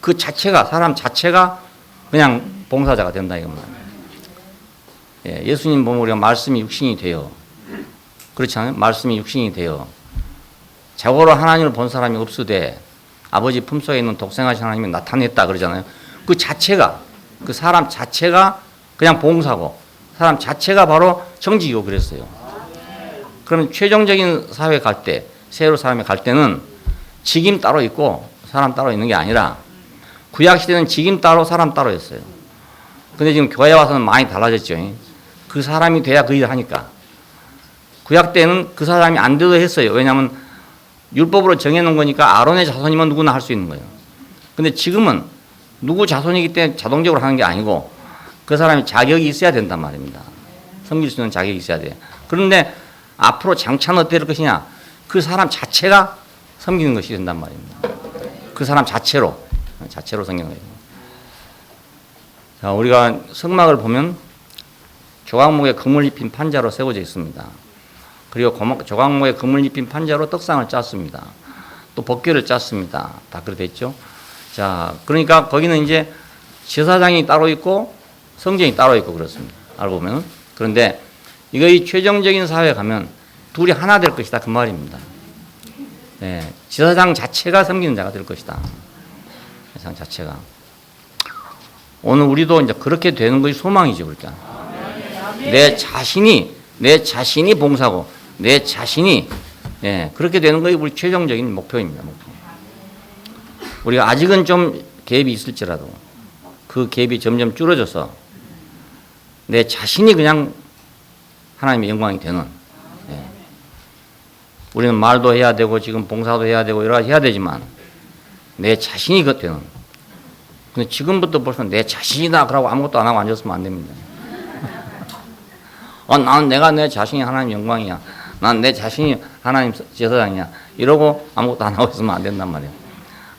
그 자체가 사람 자체가 그냥 봉사자가 된다 이겁니다. 예, 예수님 보면 우리가 말씀이 육신이 되어 그렇지 않아요? 말씀이 육신이 되어 자고로 하나님을 본 사람이 없으되 아버지 품속에 있는 독생하신 하나님이 나타냈다 그러잖아요. 그 자체가 그 사람 자체가 그냥 봉사고 사람 자체가 바로 정직이고 그랬어요. 그러면 최종적인 사회 갈 때, 새로 사람이 갈 때는 직임 따로 있고 사람 따로 있는 게 아니라 구약 시대는 직임 따로 사람 따로였어요. 근데 지금 교회에 와서는 많이 달라졌죠. 그 사람이 돼야 그 일을 하니까. 구약 때는 그 사람이 안 돼도 했어요. 왜냐하면 율법으로 정해놓은 거니까 아론의 자손이면 누구나 할 수 있는 거예요. 근데 지금은 누구 자손이기 때문에 자동적으로 하는 게 아니고 그 사람이 자격이 있어야 된단 말입니다. 섬길 수 있는 자격이 있어야 돼요. 그런데 앞으로 장차는 어떻게 될 것이냐? 그 사람 자체가 섬기는 것이 된단 말입니다. 그 사람 자체로 섬기는 거예요. 자, 우리가 성막을 보면 조각목에 금을 입힌 판자로 세워져 있습니다. 그리고 조각목에 금을 입힌 판자로 떡상을 짰습니다. 또 법궤를 짰습니다. 다 그렇게 됐죠. 자, 그러니까 거기는 이제 제사장이 따로 있고 성전이 따로 있고 그렇습니다. 알고 보면. 그런데 이거의 최종적인 사회에 가면 둘이 하나 될 것이다. 그 말입니다. 네, 제사장 자체가 섬기는 자가 될 것이다. 제사장 자체가. 오늘 우리도 이제 그렇게 되는 것이 소망이죠. 그러니까. 내 자신이 봉사고, 내 자신이, 예, 그렇게 되는 것이 우리 최종적인 목표입니다. 목표. 우리가 아직은 좀 갭이 있을지라도 그 갭이 점점 줄어져서 내 자신이 그냥 하나님의 영광이 되는, 예. 우리는 말도 해야 되고 지금 봉사도 해야 되고 여러 가지 해야 되지만 내 자신이 그 되는. 근데 지금부터 벌써 내 자신이다 그러고 아무것도 안 하고 앉았으면 안 됩니다. 나는 내가 내 자신이 하나님 영광이야. 난 내 자신이 하나님 제사장이야. 이러고 아무것도 안 하고 있으면 안 된단 말이에요.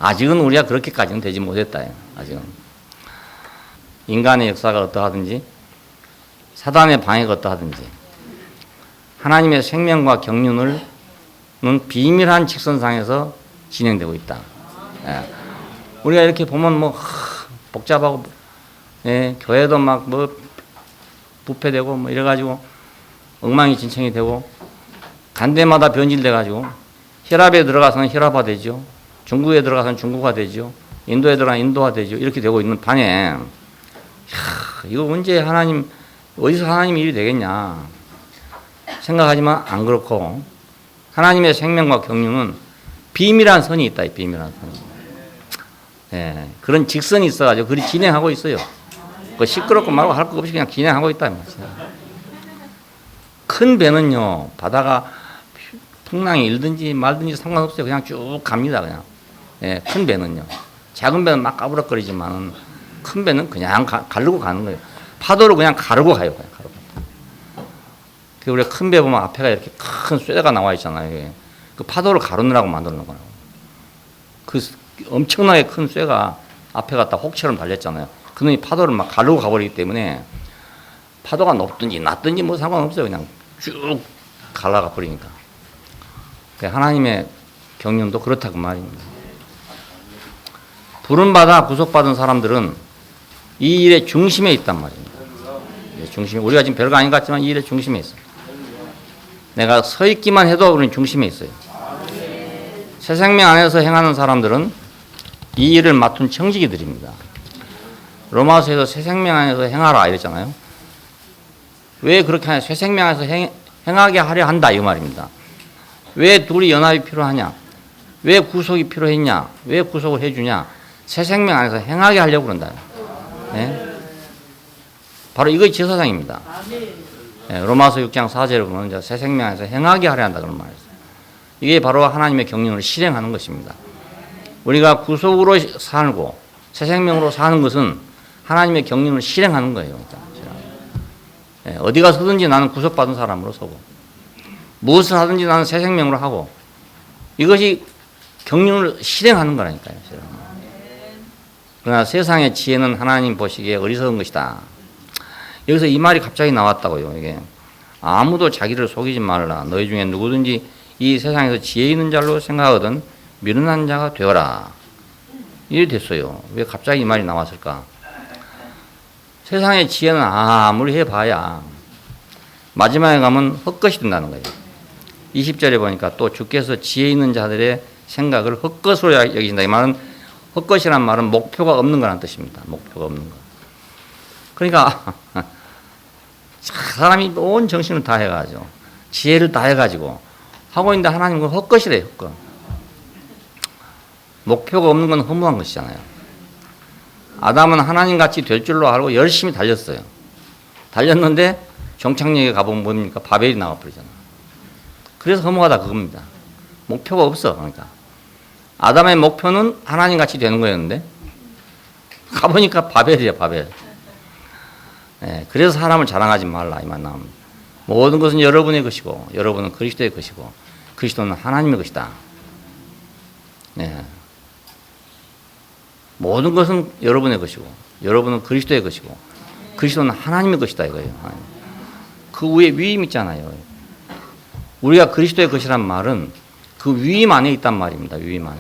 아직은 우리가 그렇게까지는 되지 못했다. 아직은. 인간의 역사가 어떠하든지 사단의 방해가 어떠하든지 하나님의 생명과 경륜은 비밀한 직선상에서 진행되고 있다. 예. 우리가 이렇게 보면 뭐 복잡하고, 예, 교회도 막 뭐 부패되고 뭐 이래가지고 엉망이진창이 되고 간데마다 변질돼가지고 혈압에 들어가서는 혈압화 되죠. 중국에 들어가서는 중국화 되죠. 인도에 들어가면 인도화 되죠. 이렇게 되고 있는 판에 이거 언제 어디서 하나님 일이 되겠냐 생각하지만 안 그렇고 하나님의 생명과 경륜은 비밀한 선이 있다. 비밀한 선. 예, 그런 직선이 있어가지고 그리 진행하고 있어요. 그 시끄럽고 말고 할 거 없이 그냥 진행하고 있다. 큰 배는요, 바다가 풍랑이 일든지 말든지 상관없어요. 그냥 쭉 갑니다. 그냥. 예, 큰 배는요. 작은 배는 막 까부럭거리지만 큰 배는 그냥 가르고 가는 거예요. 파도를 그냥 가르고 가요. 그냥 가르고. 그 우리가 큰 배 보면 앞에가 이렇게 큰 쇠가 나와 있잖아요. 이게. 그 파도를 가르느라고 만들어 놓은 거예요. 그 엄청나게 큰 쇠가 앞에 갖다 혹처럼 달렸잖아요. 그놈이 파도를 막 가르고 가버리기 때문에 파도가 높든지 낮든지 뭐 상관없어요. 그냥 쭉 갈라가 버리니까. 하나님의 경륜도 그렇다고 말입니다. 부름받아 구속받은 사람들은 이 일의 중심에 있단 말입니다. 중심에, 우리가 지금 별거 아닌 것 같지만 이 일의 중심에 있어요. 내가 서 있기만 해도 우리는 중심에 있어요. 새 생명 안에서 행하는 사람들은 이 일을 맡은 청지기들입니다. 로마서에서 새 생명 안에서 행하라 이랬잖아요. 왜 그렇게 하냐? 새 생명 안에서 행하게 하려 한다 이 말입니다. 왜 둘이 연합이 필요하냐? 왜 구속이 필요했냐? 왜 구속을 해주냐? 새 생명 안에서 행하게 하려고 그런다. 네? 바로 이것이 제사장입니다. 네, 로마서 6장 4절을 보면 이제 새 생명 안에서 행하게 하려 한다 그런 말이에요. 이게 바로 하나님의 경륜을 실행하는 것입니다. 우리가 구속으로 살고 새 생명으로 사는 것은 하나님의 경륜을 실행하는 거예요. 네, 어디 가서든지 나는 구속받은 사람으로 서고 무엇을 하든지 나는 새 생명으로 하고 이것이 경륜을 실행하는 거라니까요. 그러나 세상의 지혜는 하나님 보시기에 어리석은 것이다. 여기서 이 말이 갑자기 나왔다고요. 이게 아무도 자기를 속이지 말라. 너희 중에 누구든지 이 세상에서 지혜 있는 자로 생각하거든 미련한 자가 되어라. 이래 됐어요. 왜 갑자기 이 말이 나왔을까? 세상의 지혜는 아무리 해봐야 마지막에 가면 헛것이 된다는 거예요. 20절에 보니까 또 주께서 지혜 있는 자들의 생각을 헛것으로 여기신다. 이 말은 헛것이란 말은 목표가 없는 거라는 뜻입니다. 목표가 없는 거. 그러니까 사람이 온 정신을 다 해가지고 지혜를 다 해가지고 하고 있는데 하나님은 헛것이래요. 헛것. 목표가 없는 건 허무한 것이잖아요. 아담은 하나님같이 될 줄로 알고 열심히 달렸어요. 달렸는데 종착역에 가보면 뭡니까? 바벨이 나와버리잖아요. 그래서 허무하다 그겁니다. 목표가 없어. 그러니까 아담의 목표는 하나님같이 되는 거였는데 가보니까 바벨이야. 바벨. 네, 그래서 사람을 자랑하지 말라 이 말 나옵니다. 모든 것은 여러분의 것이고 여러분은 그리스도의 것이고 그리스도는 하나님의 것이다. 네. 모든 것은 여러분의 것이고 여러분은 그리스도의 것이고 그리스도는 하나님의 것이다 이거예요. 그 위에 위임 있잖아요. 우리가 그리스도의 것이란 말은 그 위임 안에 있단 말입니다. 위임 안에.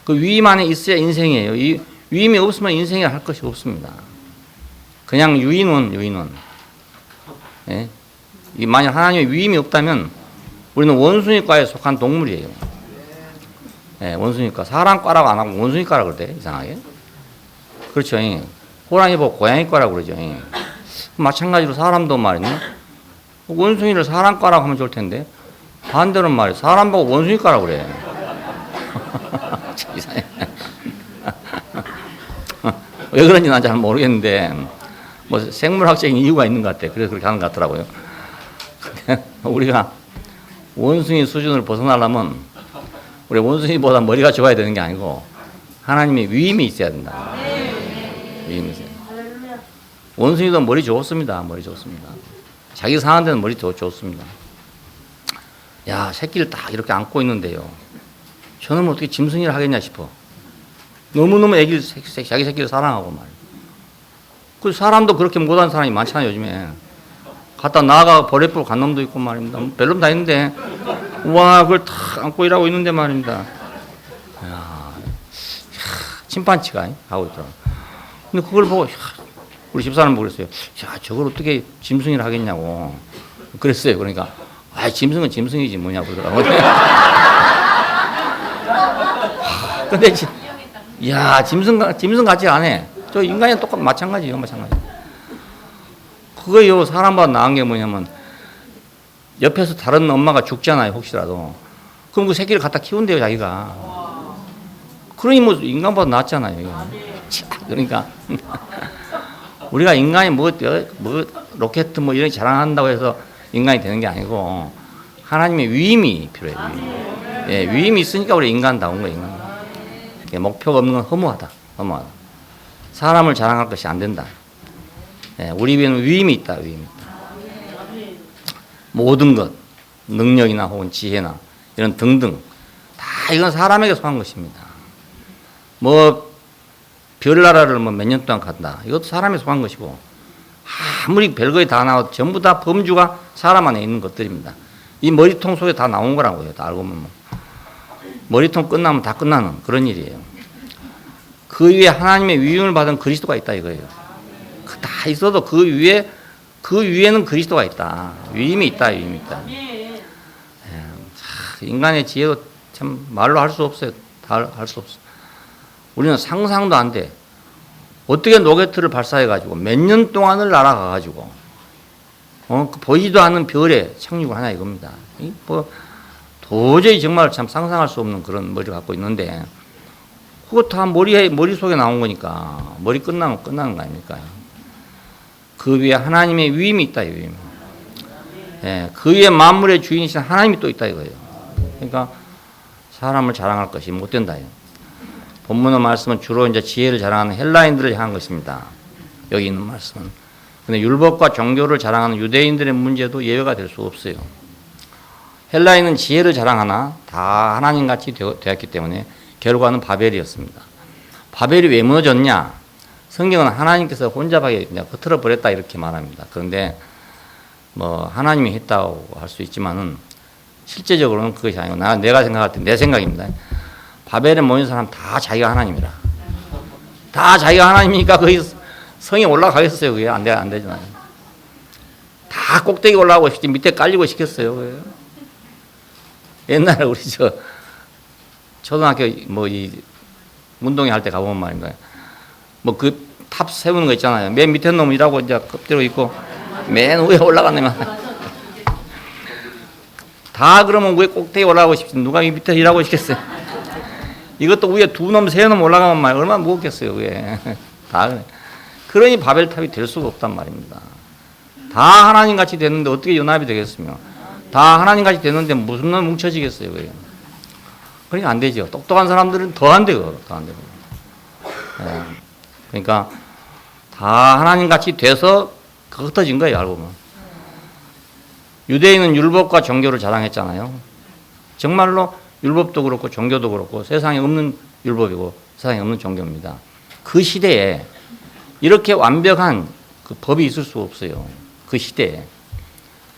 그 위임 안에 있어야 인생이에요. 이 위임이 없으면 인생에 할 것이 없습니다. 그냥 유인원. 예? 만약 하나님의 위임이 없다면 우리는 원숭이과에 속한 동물이에요. 예, 원숭이과. 사람과라고 안 하고 원숭이과라고 그러대, 이상하게. 그렇죠. 예. 호랑이 보고 고양이과라고 그러죠. 예. 마찬가지로 사람도 말이냐. 원숭이를 사람과라고 하면 좋을 텐데, 반대로 말이야. 사람 보고 원숭이과라고 그래. 참 이상해. 왜 그런지 난 잘 모르겠는데, 뭐 생물학적인 이유가 있는 것 같아. 그래서 그렇게 하는 것 같더라고요. 우리가 원숭이 수준을 벗어나려면 우리 원숭이보다 머리가 좋아야 되는 게 아니고 하나님의 위임이 있어야 된다. 위임이 있어야 된다. 원숭이도 머리 좋습니다. 머리 좋습니다. 자기 상한 데는 머리 좋습니다. 야, 새끼를 딱 이렇게 안고 있는데요. 저놈은 어떻게 짐승이를 하겠냐 싶어. 너무너무 자기 새끼를 사랑하고 말이야. 그 사람도 그렇게 못하는 사람이 많잖아요, 요즘에. 갖다 나가 버려뿌고 간 놈도 있고 말입니다. 별놈 다 있는데, 와, 그걸 탁 안고 일하고 있는데 말입니다. 야, 침판치가 하고 있더라고. 근데 그걸 보고, 우리 집사람 보고 그랬어요. 야, 저걸 어떻게 짐승이라 하겠냐고. 그랬어요. 그러니까, 아, 짐승은 짐승이지 뭐냐고 그러더라고요. 근데, 야, 짐승 같지 않아. 저 인간이 똑같 마찬가지예요, 마찬가지. 그거요, 사람보다 나은 게 뭐냐면, 옆에서 다른 엄마가 죽잖아요, 혹시라도. 그럼 그 새끼를 갖다 키운대요, 자기가. 그러니 뭐 인간보다 낫잖아요, 이거. 그러니까. 우리가 인간이 뭐 로켓 뭐 이런 자랑한다고 해서 인간이 되는 게 아니고, 하나님의 위임이 필요해요, 위임. 예, 위임이 있으니까 우리 인간다운 거예요, 인간. 목표가 없는 건 허무하다. 사람을 자랑할 것이 안 된다. 예, 우리 위에는 위임이 있다, 위임이 있다. 모든 것, 능력이나 혹은 지혜나 이런 등등 다 이건 사람에게 속한 것입니다. 뭐 별나라를 뭐 몇 년 동안 간다. 이것도 사람에 속한 것이고 아무리 별거에 다 나와도 전부 다 범주가 사람 안에 있는 것들입니다. 이 머리통 속에 다 나온 거라고요. 다 알고 보면 머리통 끝나면 다 끝나는 그런 일이에요. 그 위에 하나님의 위임을 받은 그리스도가 있다 이거예요. 다 있어도 그 위에는 그리스도가 있다. 위임이 있다. 인간의 지혜도 참 말로 할 수 없어요. 다 할 수 없어. 우리는 상상도 안 돼. 어떻게 로켓을 발사해가지고 몇 년 동안을 날아가가지고 그 보이지도 않는 별에 착륙을 하냐 이겁니다. 뭐 도저히 정말 참 상상할 수 없는 그런 머리를 갖고 있는데 그거 다 머릿속에 나온 거니까 머리 끝나면 끝나는 거 아닙니까? 그 위에 하나님의 위임이 있다, 위임. 예, 그 위에 만물의 주인이신 하나님이 또 있다 이거예요. 그러니까 사람을 자랑할 것이 못 된다. 본문의 말씀은 주로 이제 지혜를 자랑하는 헬라인들을 향한 것입니다. 여기 있는 말씀은. 근데 율법과 종교를 자랑하는 유대인들의 문제도 예외가 될 수 없어요. 헬라인은 지혜를 자랑하나 다 하나님같이 되었기 때문에 결과는 바벨이었습니다. 바벨이 왜 무너졌냐? 성경은 하나님께서 혼잡하게 흐트러 버렸다 이렇게 말합니다. 그런데 뭐 하나님이 했다고 할 수 있지만은 실제적으로는 그것이 아니고 내가 생각할 때 내 생각입니다. 바벨에 모인 사람 다 자기가 하나님이라. 다 자기가 하나님이니까 거기 성에 올라가겠어요. 그게 안 되잖아요. 다 꼭대기 올라가고 싶지 밑에 깔리고 시켰어요. 그게. 옛날에 우리 초등학교 뭐 이 운동회 할 때 가보면 말입니다. 뭐 그 탑 세우는 거 있잖아요. 맨 밑에 놈 일하고 이제 급대로 있고 맨 위에 올라갔네만. 다 그러면 위에 꼭대기 올라가고 싶지 누가 이 밑에 일하고 싶겠어요. 이것도 위에 두 놈, 세 놈 올라가면 말 얼마나 무겁겠어요. 위에. 다 그래. 그러니 바벨탑이 될 수가 없단 말입니다. 다 하나님 같이 됐는데 어떻게 연합이 되겠으며 다 하나님 같이 됐는데 무슨 놈 뭉쳐지겠어요. 그게. 그러니까 안 되죠. 똑똑한 사람들은 더 안 되고, 더 안 되고. 예. 그러니까 다 하나님 같이 돼서 흩어진 거예요, 알고 보면. 유대인은 율법과 종교를 자랑했잖아요. 정말로 율법도 그렇고 종교도 그렇고 세상에 없는 율법이고 세상에 없는 종교입니다. 그 시대에 이렇게 완벽한 그 법이 있을 수 없어요. 그 시대에.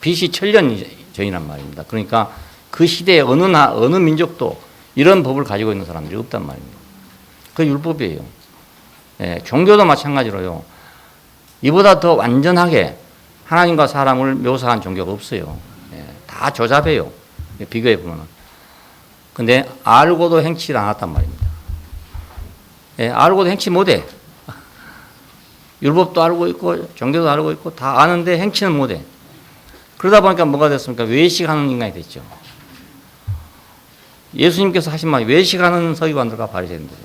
BC 1000년 전이란 말입니다. 그러니까 그 시대에 어느 민족도 이런 법을 가지고 있는 사람들이 없단 말입니다. 그 율법이에요. 예, 종교도 마찬가지로요. 이보다 더 완전하게 하나님과 사람을 묘사한 종교가 없어요. 예, 다 조잡해요. 비교해 보면. 근데 알고도 행치를 안 했단 말입니다. 예, 알고도 행치 못해. 율법도 알고 있고 종교도 알고 있고 다 아는데 행치는 못해. 그러다 보니까 뭐가 됐습니까? 외식하는 인간이 됐죠. 예수님께서 하신 말, 외식하는 서기관들과 바리새인들,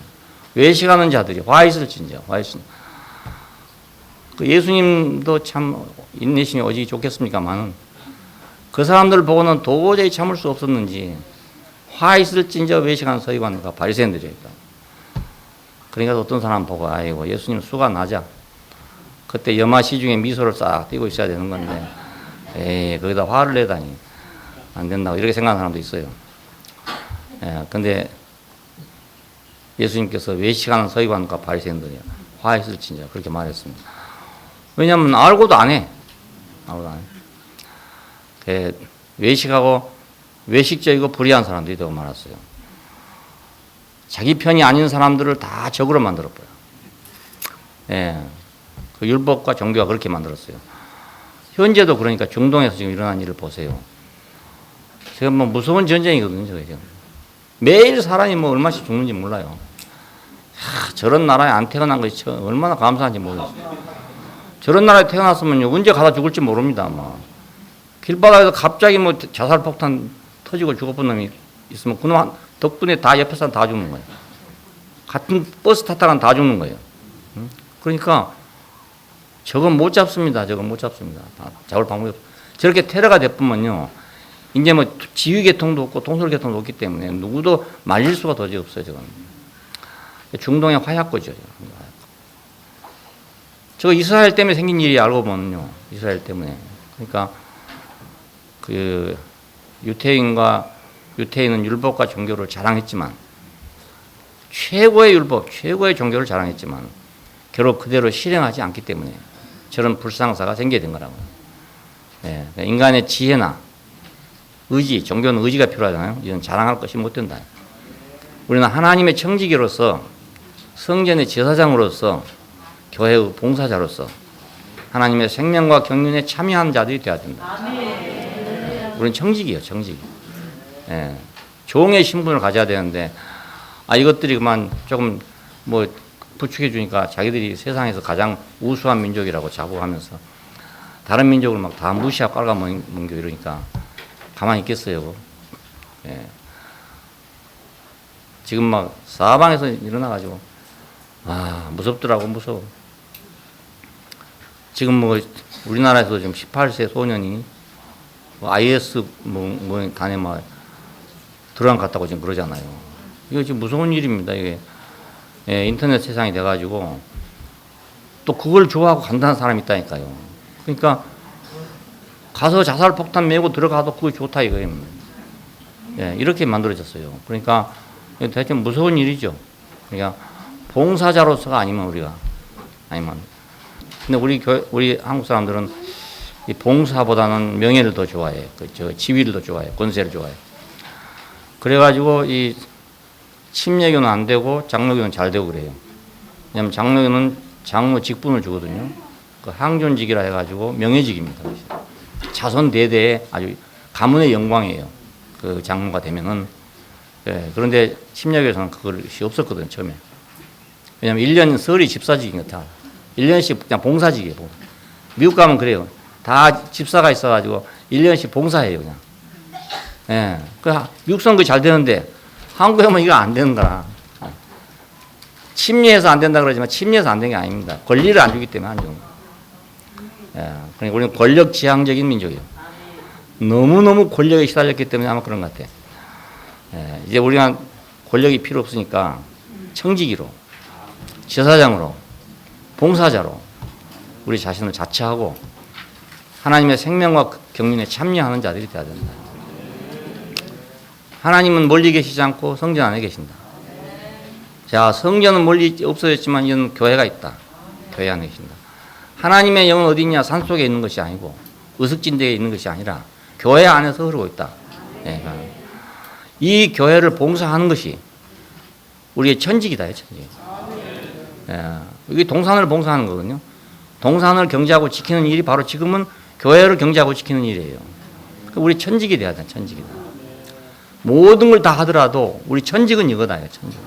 외식하는 자들이 화 있을진저, 화 있을. 그 예수님도 참 인내심이 어찌 좋겠습니까만은 그 사람들을 보고는 도저히 참을 수 없었는지 화 있을진저 외식하는 서기관과 바리새인들이니까. 그러니까 어떤 사람 보고 아이고 예수님 수가 나자. 그때 여마 시중에 미소를 싹 띄고 있어야 되는 건데 에이 거기다 화를 내다니 안 된다고 이렇게 생각하는 사람도 있어요. 예, 근데 예수님께서 외식하는 서기관과 바리새인들이 화 있을진저 그렇게 말했습니다. 왜냐하면 알고도 안 해. 알고도 안 해. 그 외식하고 외식적이고 불의한 사람들이 되고 말았어요. 자기 편이 아닌 사람들을 다 적으로 만들어버려요. 예, 그 율법과 종교가 그렇게 만들었어요. 현재도 그러니까 중동에서 지금 일어난 일을 보세요. 지금 뭐 무서운 전쟁이거든요, 저게 지금. 매일 사람이 뭐 얼마씩 죽는지 몰라요. 저런 나라에 안 태어난 것이 얼마나 감사한지 모르겠어요. 저런 나라에 태어났으면요, 언제 가다 죽을지 모릅니다, 아마. 길바닥에서 갑자기 뭐 자살폭탄 터지고 죽어본 놈이 있으면 그놈 덕분에 다 옆에 사람 다 죽는 거예요. 같은 버스 탔다간 다 죽는 거예요. 그러니까 저건 못 잡습니다. 저건 못 잡습니다. 다 잡을 방법이 없어요. 저렇게 테러가 됐으면요, 이제 뭐 지휘계통도 없고 통솔계통도 없기 때문에 누구도 말릴 수가 도저히 없어요, 저건. 중동의 화약고죠. 저거 이스라엘 때문에 생긴 일이 알고 보면요, 이스라엘 때문에. 그러니까 그 유태인은 율법과 종교를 자랑했지만 최고의 율법, 최고의 종교를 자랑했지만 결국 그대로 실행하지 않기 때문에 저런 불상사가 생기게 된 거라고요. 예, 그러니까 인간의 지혜나 의지, 종교는 의지가 필요하잖아요. 이건 자랑할 것이 못 된다. 우리는 하나님의 청지기로서 성전의 제사장으로서 교회의 봉사자로서 하나님의 생명과 경륜에 참여한 자들이 되어야 된다. 우리는 청지기예요, 청지기. 예, 종의 신분을 가져야 되는데 이것들이 그만 조금 뭐 부추겨 주니까 자기들이 세상에서 가장 우수한 민족이라고 자부하면서 다른 민족을 막 다 무시하고 깔아먹고 이러니까 가만히 있겠어요. 예. 지금 막 사방에서 일어나가지고 무섭더라고. 무서워. 지금 뭐 우리나라에서 지금 18세 소년이 뭐 IS 뭐 단에 막 들어갔다고 지금 그러잖아요. 이거 지금 무서운 일입니다. 이게 예, 인터넷 세상이 돼가지고 또 그걸 좋아하고 간다는 사람이 있다니까요. 그러니까 가서 자살 폭탄 메고 들어가도 그게 좋다 이거예요. 예, 이렇게 만들어졌어요. 그러니까 대체 무서운 일이죠. 그러니까 봉사자로서가 아니면 근데 우리 한국 사람들은 이 봉사보다는 명예를 더 좋아해. 지위를 더 좋아해. 권세를 좋아해. 그래가지고 이 침례교는 안 되고 장로교는 잘 되고 그래요. 왜냐하면 장로교는 장로 직분을 주거든요. 그 항존직이라 해가지고 명예직입니다. 자손 대대에 아주 가문의 영광이에요. 그 장로가 되면은. 예, 그런데 침례교에서는 그것이 없었거든요, 처음에. 왜냐하면 1년 설이 집사직인 것 같아. 1년씩 그냥 봉사직이에요. 미국 가면 그래요. 다 집사가 있어가지고 1년씩 봉사해요, 그냥. 예. 미국 선거 잘 되는데 한국에 오면 이거 안 되는 거라. 침례해서 안 된다 그러지만 침례해서 안 되는 게 아닙니다. 권리를 안 주기 때문에 안 주는 거예요. 예. 그러니까 우리는 권력 지향적인 민족이에요. 너무너무 권력에 시달렸기 때문에 아마 그런 것 같아요. 예. 이제 우리가 권력이 필요 없으니까 청지기로, 제사장으로, 봉사자로 우리 자신을 자처하고 하나님의 생명과 경륜에 참여하는 자들이 되어야 된다. 하나님은 멀리 계시지 않고 성전 안에 계신다. 자, 성전은 멀리 없어졌지만 이는 교회가 있다. 교회 안에 계신다. 하나님의 영은 어디 있냐? 산속에 있는 것이 아니고 의석진대에 있는 것이 아니라 교회 안에서 흐르고 있다. 예. 이 교회를 봉사하는 것이 우리의 천직이다. 천직. 예. 이게 동산을 봉사하는 거거든요. 동산을 경제하고 지키는 일이 바로 지금은 교회를 경제하고 지키는 일이에요. 우리 천직이 돼야 돼. 천직이다. 모든 걸 다 하더라도 우리 천직은 이거다. 천직.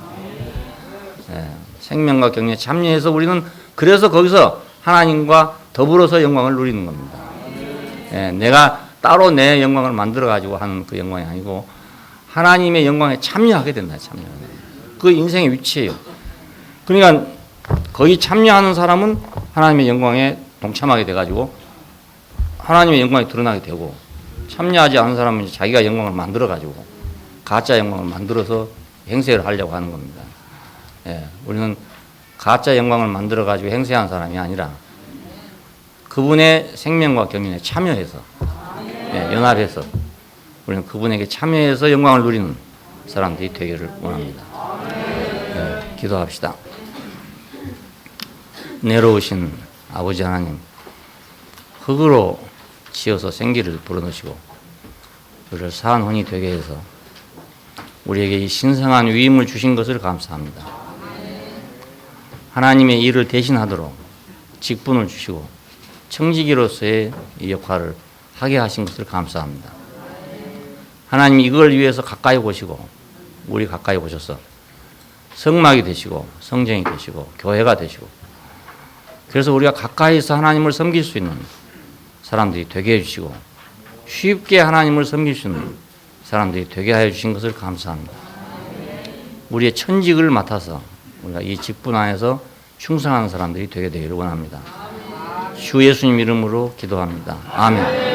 예. 생명과 경륜에 참여해서 우리는 그래서 거기서 하나님과 더불어서 영광을 누리는 겁니다. 예. 내가 따로 내 영광을 만들어 가지고 하는 그 영광이 아니고 하나님의 영광에 참여하게 된다. 참여하게. 그 인생의 위치예요. 그러니까 거기 참여하는 사람은 하나님의 영광에 동참하게 돼가지고 하나님의 영광이 드러나게 되고, 참여하지 않은 사람은 이제 자기가 영광을 만들어가지고 가짜 영광을 만들어서 행세를 하려고 하는 겁니다. 예, 우리는 가짜 영광을 만들어가지고 행세하는 사람이 아니라 그분의 생명과 경륜에 참여해서, 예, 연합해서 우리는 그분에게 참여해서 영광을 누리는 사람들이 되기를 원합니다. 예, 기도합시다. 내려오신 아버지 하나님, 흙으로 지어서 생기를 불어넣으시고 우리를 사한 혼이 되게 해서 우리에게 이 신성한 위임을 주신 것을 감사합니다. 하나님의 일을 대신하도록 직분을 주시고 청지기로서의 이 역할을 하게 하신 것을 감사합니다. 하나님이 이걸 위해서 가까이 보시고 우리 가까이 보셔서 성막이 되시고 성전이 되시고 교회가 되시고, 그래서 우리가 가까이서 하나님을 섬길 수 있는 사람들이 되게 해주시고 쉽게 하나님을 섬길 수 있는 사람들이 되게 하여 주신 것을 감사합니다. 우리의 천직을 맡아서 우리가 이 직분 안에서 충성하는 사람들이 되게 되기를 원합니다. 주 예수님 이름으로 기도합니다. 아멘.